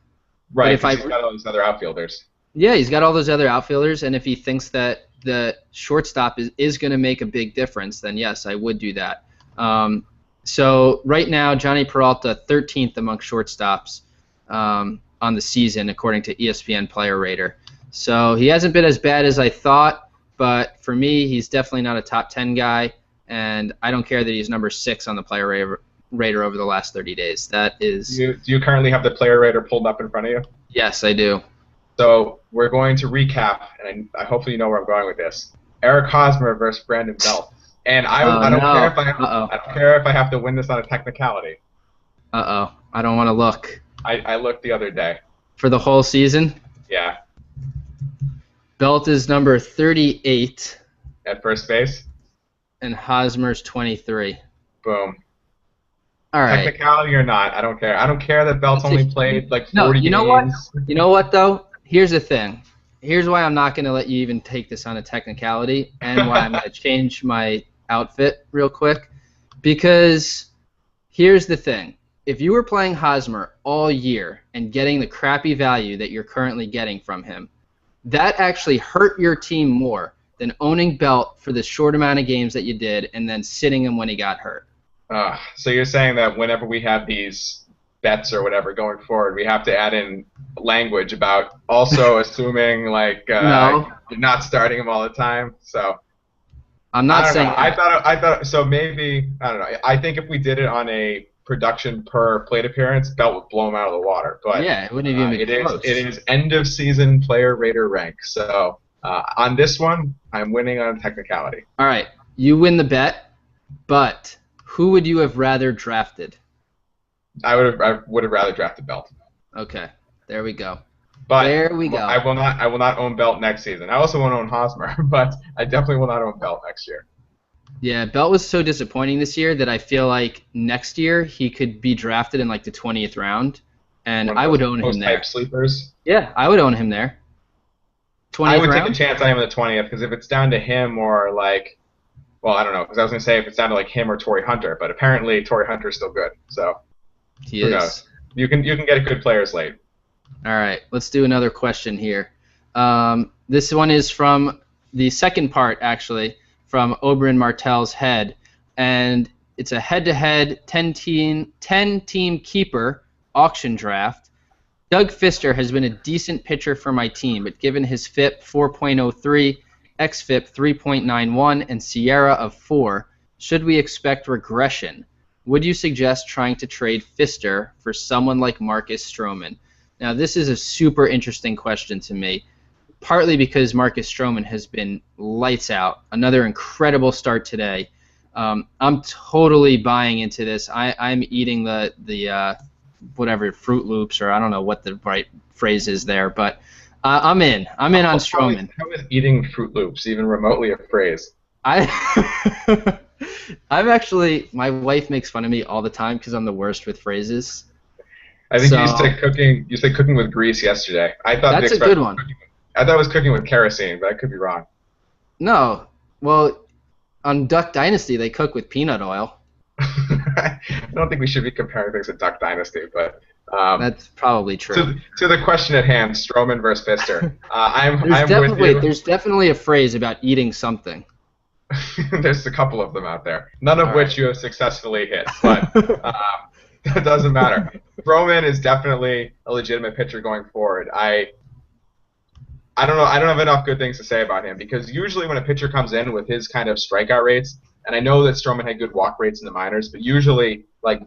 But Right, if because I, he's got all these other outfielders. yeah, he's got all those other outfielders, and if he thinks that the shortstop is going to make a big difference, then yes, I would do that. So right now, Johnny Peralta, 13th among shortstops on the season, according to ESPN Player Rater. So he hasn't been as bad as I thought, but for me, he's definitely not a top 10 guy, and I don't care that he's number 6 on the Player Rater over the last 30 days. That is, Do you currently have the player rater pulled up in front of you? yes, I do. So we're going to recap, and I hopefully you know where I'm going with this. Eric Hosmer versus Brandon Belt, and I don't care if I don't care if I have to win this on a technicality. I don't want to look. I looked the other day. For the whole season? Yeah. Belt is number 38. At first base. And Hosmer's 23. Boom. All right. Technicality or not, I don't care. I don't care that Belt's only played like 40 you know games. What? You know what, though? Here's the thing. Here's why I'm not going to let you even take this on a technicality, and why I'm going to change my outfit real quick. Because here's the thing. If you were playing Hosmer all year and getting the crappy value that you're currently getting from him, that actually hurt your team more than owning Belt for the short amount of games that you did and then sitting him when he got hurt. So you're saying that whenever we have these bets or whatever going forward, we have to add in language about also assuming like No. you're not starting him all the time. So I'm not saying know. I thought so maybe I don't know. I think if we did it on a production per plate appearance, Belt would blow him out of the water. But yeah, it wouldn't even be close. It is end of season player rater rank. So on this one, I'm winning on technicality. All right, you win the bet, but who would you have rather drafted? I would have rather drafted Belt. Okay, there we go. But there we go. I will not own Belt next season. I also won't own Hosmer, but I definitely will not own Belt next year. Yeah, Belt was so disappointing this year that I feel like next year he could be drafted in like the 20th round, and I would own him there. Sleepers. Yeah, I would own him there. 20th I would round? take a chance on him in the 20th because if it's down to him or like, well, I don't know because I was gonna say if it's down to like him or Torrey Hunter, but apparently Torrey Hunter is still good. So who knows? You can get good players late. All right, let's do another question here. This one is from the second part, actually, from Oberyn Martell's head, and it's a head-to-head 10-team keeper auction draft. Doug Fister has been a decent pitcher for my team, but given his FIP 4.03, xFIP 3.91, and Sierra of 4, should we expect regression? Would you suggest trying to trade Fister for someone like Marcus Stroman? Now, this is a super interesting question to me, partly because Marcus Stroman has been lights out. Another incredible start today. I'm totally buying into this. I'm eating the whatever Fruit Loops, or I don't know what the right phrase is there, but I'm in. I'm in on Stroman. How is eating Fruit Loops even remotely a phrase? I'm actually, my wife makes fun of me all the time because I'm the worst with phrases. I think you said cooking. You said cooking with grease yesterday. I thought that's a good one. I thought it was cooking with kerosene, but I could be wrong. No, well, on Duck Dynasty they cook with peanut oil. I don't think we should be comparing things to Duck Dynasty, but that's probably true. To the question at hand, Stroman versus Fister. There's definitely a phrase about eating something. There's a couple of them out there, none of which you have successfully hit, but that doesn't matter. Stroman is definitely a legitimate pitcher going forward. I don't know. I don't have enough good things to say about him because usually when a pitcher comes in with his kind of strikeout rates, and I know that Stroman had good walk rates in the minors, but usually like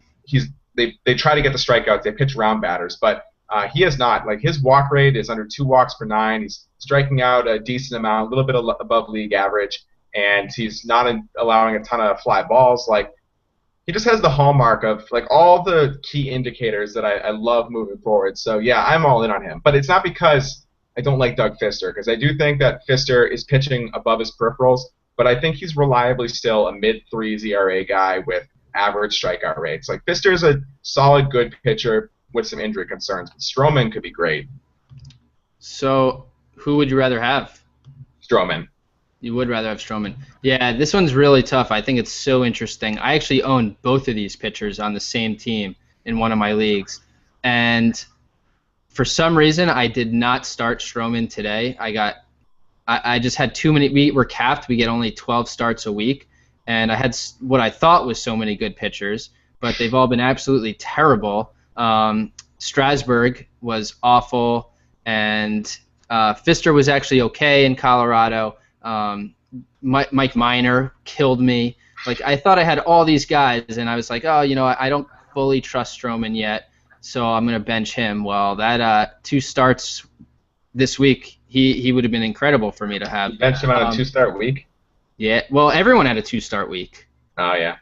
they try to get the strikeouts. They pitch round batters, but he has not. Like his walk rate is under 2 walks per 9. He's striking out a decent amount, a little bit above league average, and he's not allowing a ton of fly balls. Like he just has the hallmark of like all the key indicators that I love moving forward. So yeah, I'm all in on him, but it's not because I don't like Doug Fister, because I do think that Fister is pitching above his peripherals, but I think he's reliably still a mid-3s ERA guy with average strikeout rates. Like Fister is a solid, good pitcher with some injury concerns, but Stroman could be great. So who would you rather have? Stroman. You would rather have Stroman. Yeah, this one's really tough. I think it's so interesting. I actually own both of these pitchers on the same team in one of my leagues. And for some reason, I did not start Stroman today. I just had too many. We were capped. We get only 12 starts a week. And I had what I thought was so many good pitchers, but they've all been absolutely terrible. Strasburg was awful, and Fister was actually okay in Colorado. Mike Minor killed me. Like, I thought I had all these guys, and I was like, oh, I don't fully trust Stroman yet, so I'm going to bench him. Well, that 2 starts this week, he would have been incredible for me to have. You benched him on a 2-start week? Yeah, well, everyone had a 2-start week. Oh, yeah.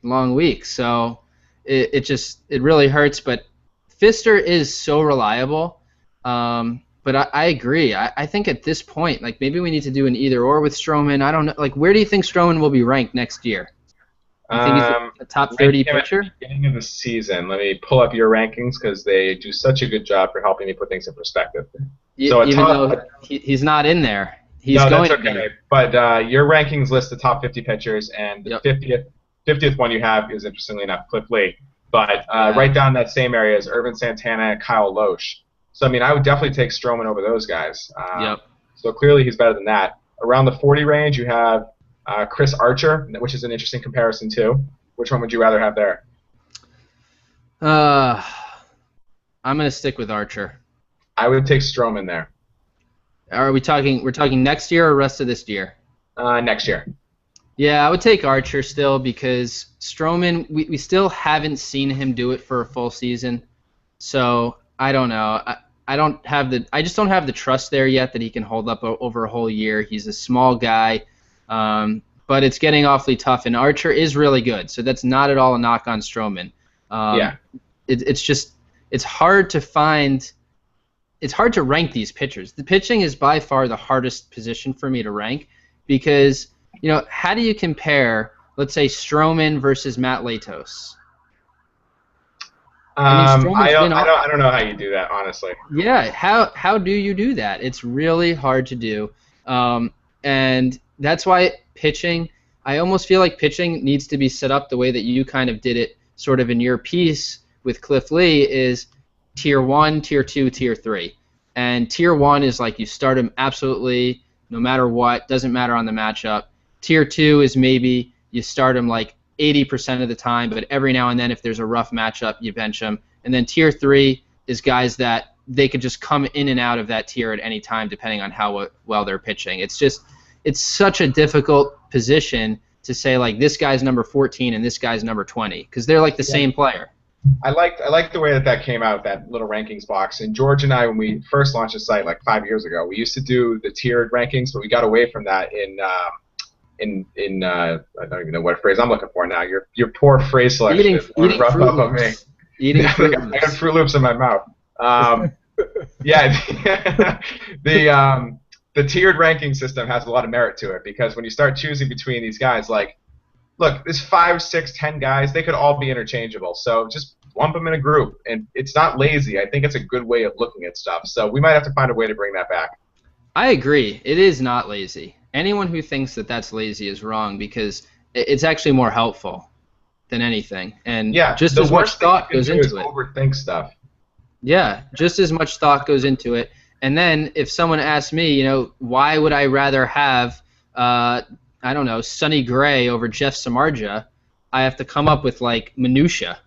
Long week, so it really hurts, but Fister is so reliable. But I agree. I think at this point, like, maybe we need to do an either or with Stroman. I don't know. Like, where do you think Stroman will be ranked next year? You think he's a top 30 pitcher? At the beginning of the season. Let me pull up your rankings because they do such a good job for helping me put things in perspective. So even though he's not in there, he's going that's okay. to be. But your rankings list the top 50 pitchers, and the Yep. 50th one you have is, interestingly enough, Cliff Lee. But right down that same area is Irvin Santana and Kyle Loesch. So, I mean, I would definitely take Stroman over those guys. Yep. So clearly he's better than that. Around the 40 range, you have Chris Archer, which is an interesting comparison too. Which one would you rather have there? I'm gonna stick with Archer. I would take Stroman there. Are we talking? We're talking next year or rest of this year? Next year. Yeah, I would take Archer still because Stroman, we still haven't seen him do it for a full season. So I don't know. I just don't have the trust there yet that he can hold up over a whole year. He's a small guy, but it's getting awfully tough. And Archer is really good, so that's not at all a knock on Stroman. Yeah. It's hard to find. It's hard to rank these pitchers. The pitching is by far the hardest position for me to rank because, how do you compare, let's say, Stroman versus Matt Latos? I don't know how you do that, honestly. Yeah, how do you do that? It's really hard to do, and that's why pitching. I almost feel like pitching needs to be set up the way that you kind of did it, sort of in your piece with Cliff Lee, is Tier 1, Tier 2, Tier 3, and Tier 1 is like you start him absolutely no matter what, doesn't matter on the matchup. Tier 2 is maybe you start him like 80% of the time, but every now and then if there's a rough matchup, you bench him. And then Tier 3 is guys that they could just come in and out of that tier at any time depending on how well they're pitching. It's such a difficult position to say, like, this guy's number 14 and this guy's number 20 because they're like the same player. I liked the way that came out, that little rankings box. And George and I, when we first launched the site like 5 years ago, we used to do the tiered rankings, but we got away from that in I don't even know what phrase I'm looking for now. Your poor phrase selection is rough up on me. Eating Fruit Loops. I got Fruit Loops in my mouth. Yeah, the tiered ranking system has a lot of merit to it because when you start choosing between these guys, like, look, there's 5, 6, 10 guys. They could all be interchangeable. So just lump them in a group, and it's not lazy. I think it's a good way of looking at stuff. So we might have to find a way to bring that back. I agree. It is not lazy. Anyone who thinks that that's lazy is wrong because it's actually more helpful than anything. And yeah, just as much thought goes into it. Overthink stuff. Yeah, just as much thought goes into it. And then if someone asks me, why would I rather have, I don't know, Sonny Gray over Jeff Samardzija, I have to come up with, like, minutia.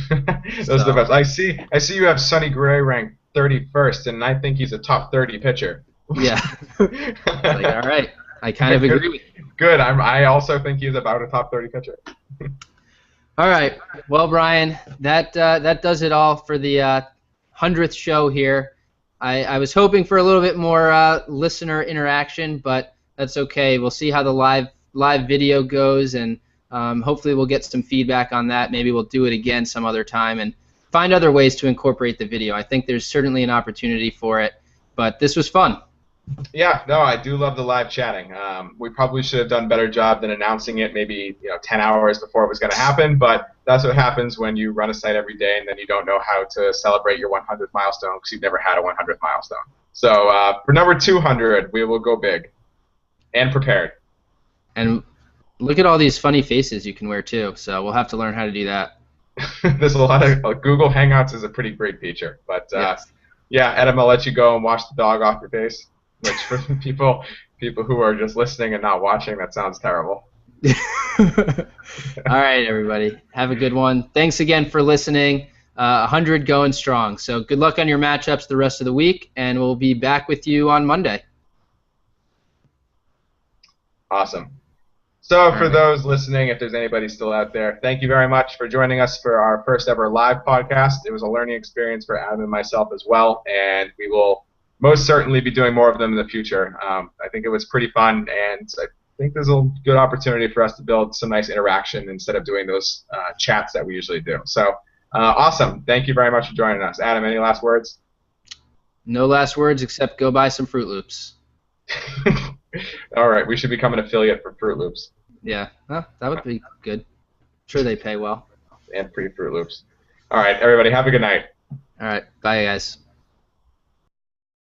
Those are the best. I see you have Sonny Gray ranked 31st, and I think he's a top 30 pitcher. Yeah. It's like, all right. I kind of agree with you. Good. I also think he's about a top 30 pitcher. All right. Well, Bryan, that does it all for the 100th show here. I was hoping for a little bit more listener interaction, but that's okay. We'll see how the live video goes, and hopefully we'll get some feedback on that. Maybe we'll do it again some other time and find other ways to incorporate the video. I think there's certainly an opportunity for it, but this was fun. Yeah, no, I do love the live chatting. We probably should have done a better job than announcing it maybe 10 hours before it was going to happen, but that's what happens when you run a site every day and then you don't know how to celebrate your 100th milestone because you've never had a 100th milestone. So for number 200, we will go big. and prepared. And look at all these funny faces you can wear too. So we'll have to learn how to do that. There's a lot of Google Hangouts is a pretty great feature. But Yes. yeah, Adam, I'll let you go and wash the dog off your face. Which for people who are just listening and not watching, that sounds terrible. All right, everybody. Have a good one. Thanks again for listening. 100 going strong. So good luck on your matchups the rest of the week, and we'll be back with you on Monday. Awesome. So for those listening, if there's anybody still out there, thank you very much for joining us for our first ever live podcast. It was a learning experience for Adam and myself as well, and we will most certainly be doing more of them in the future. I think it was pretty fun, and I think there's a good opportunity for us to build some nice interaction instead of doing those chats that we usually do. So awesome. Thank you very much for joining us. Adam, any last words? No last words except go buy some Fruit Loops. All right, we should become an affiliate for Fruit Loops. Yeah, well, that would be good. I'm sure they pay well. And free Fruit Loops. All right, everybody, have a good night. All right, bye, guys.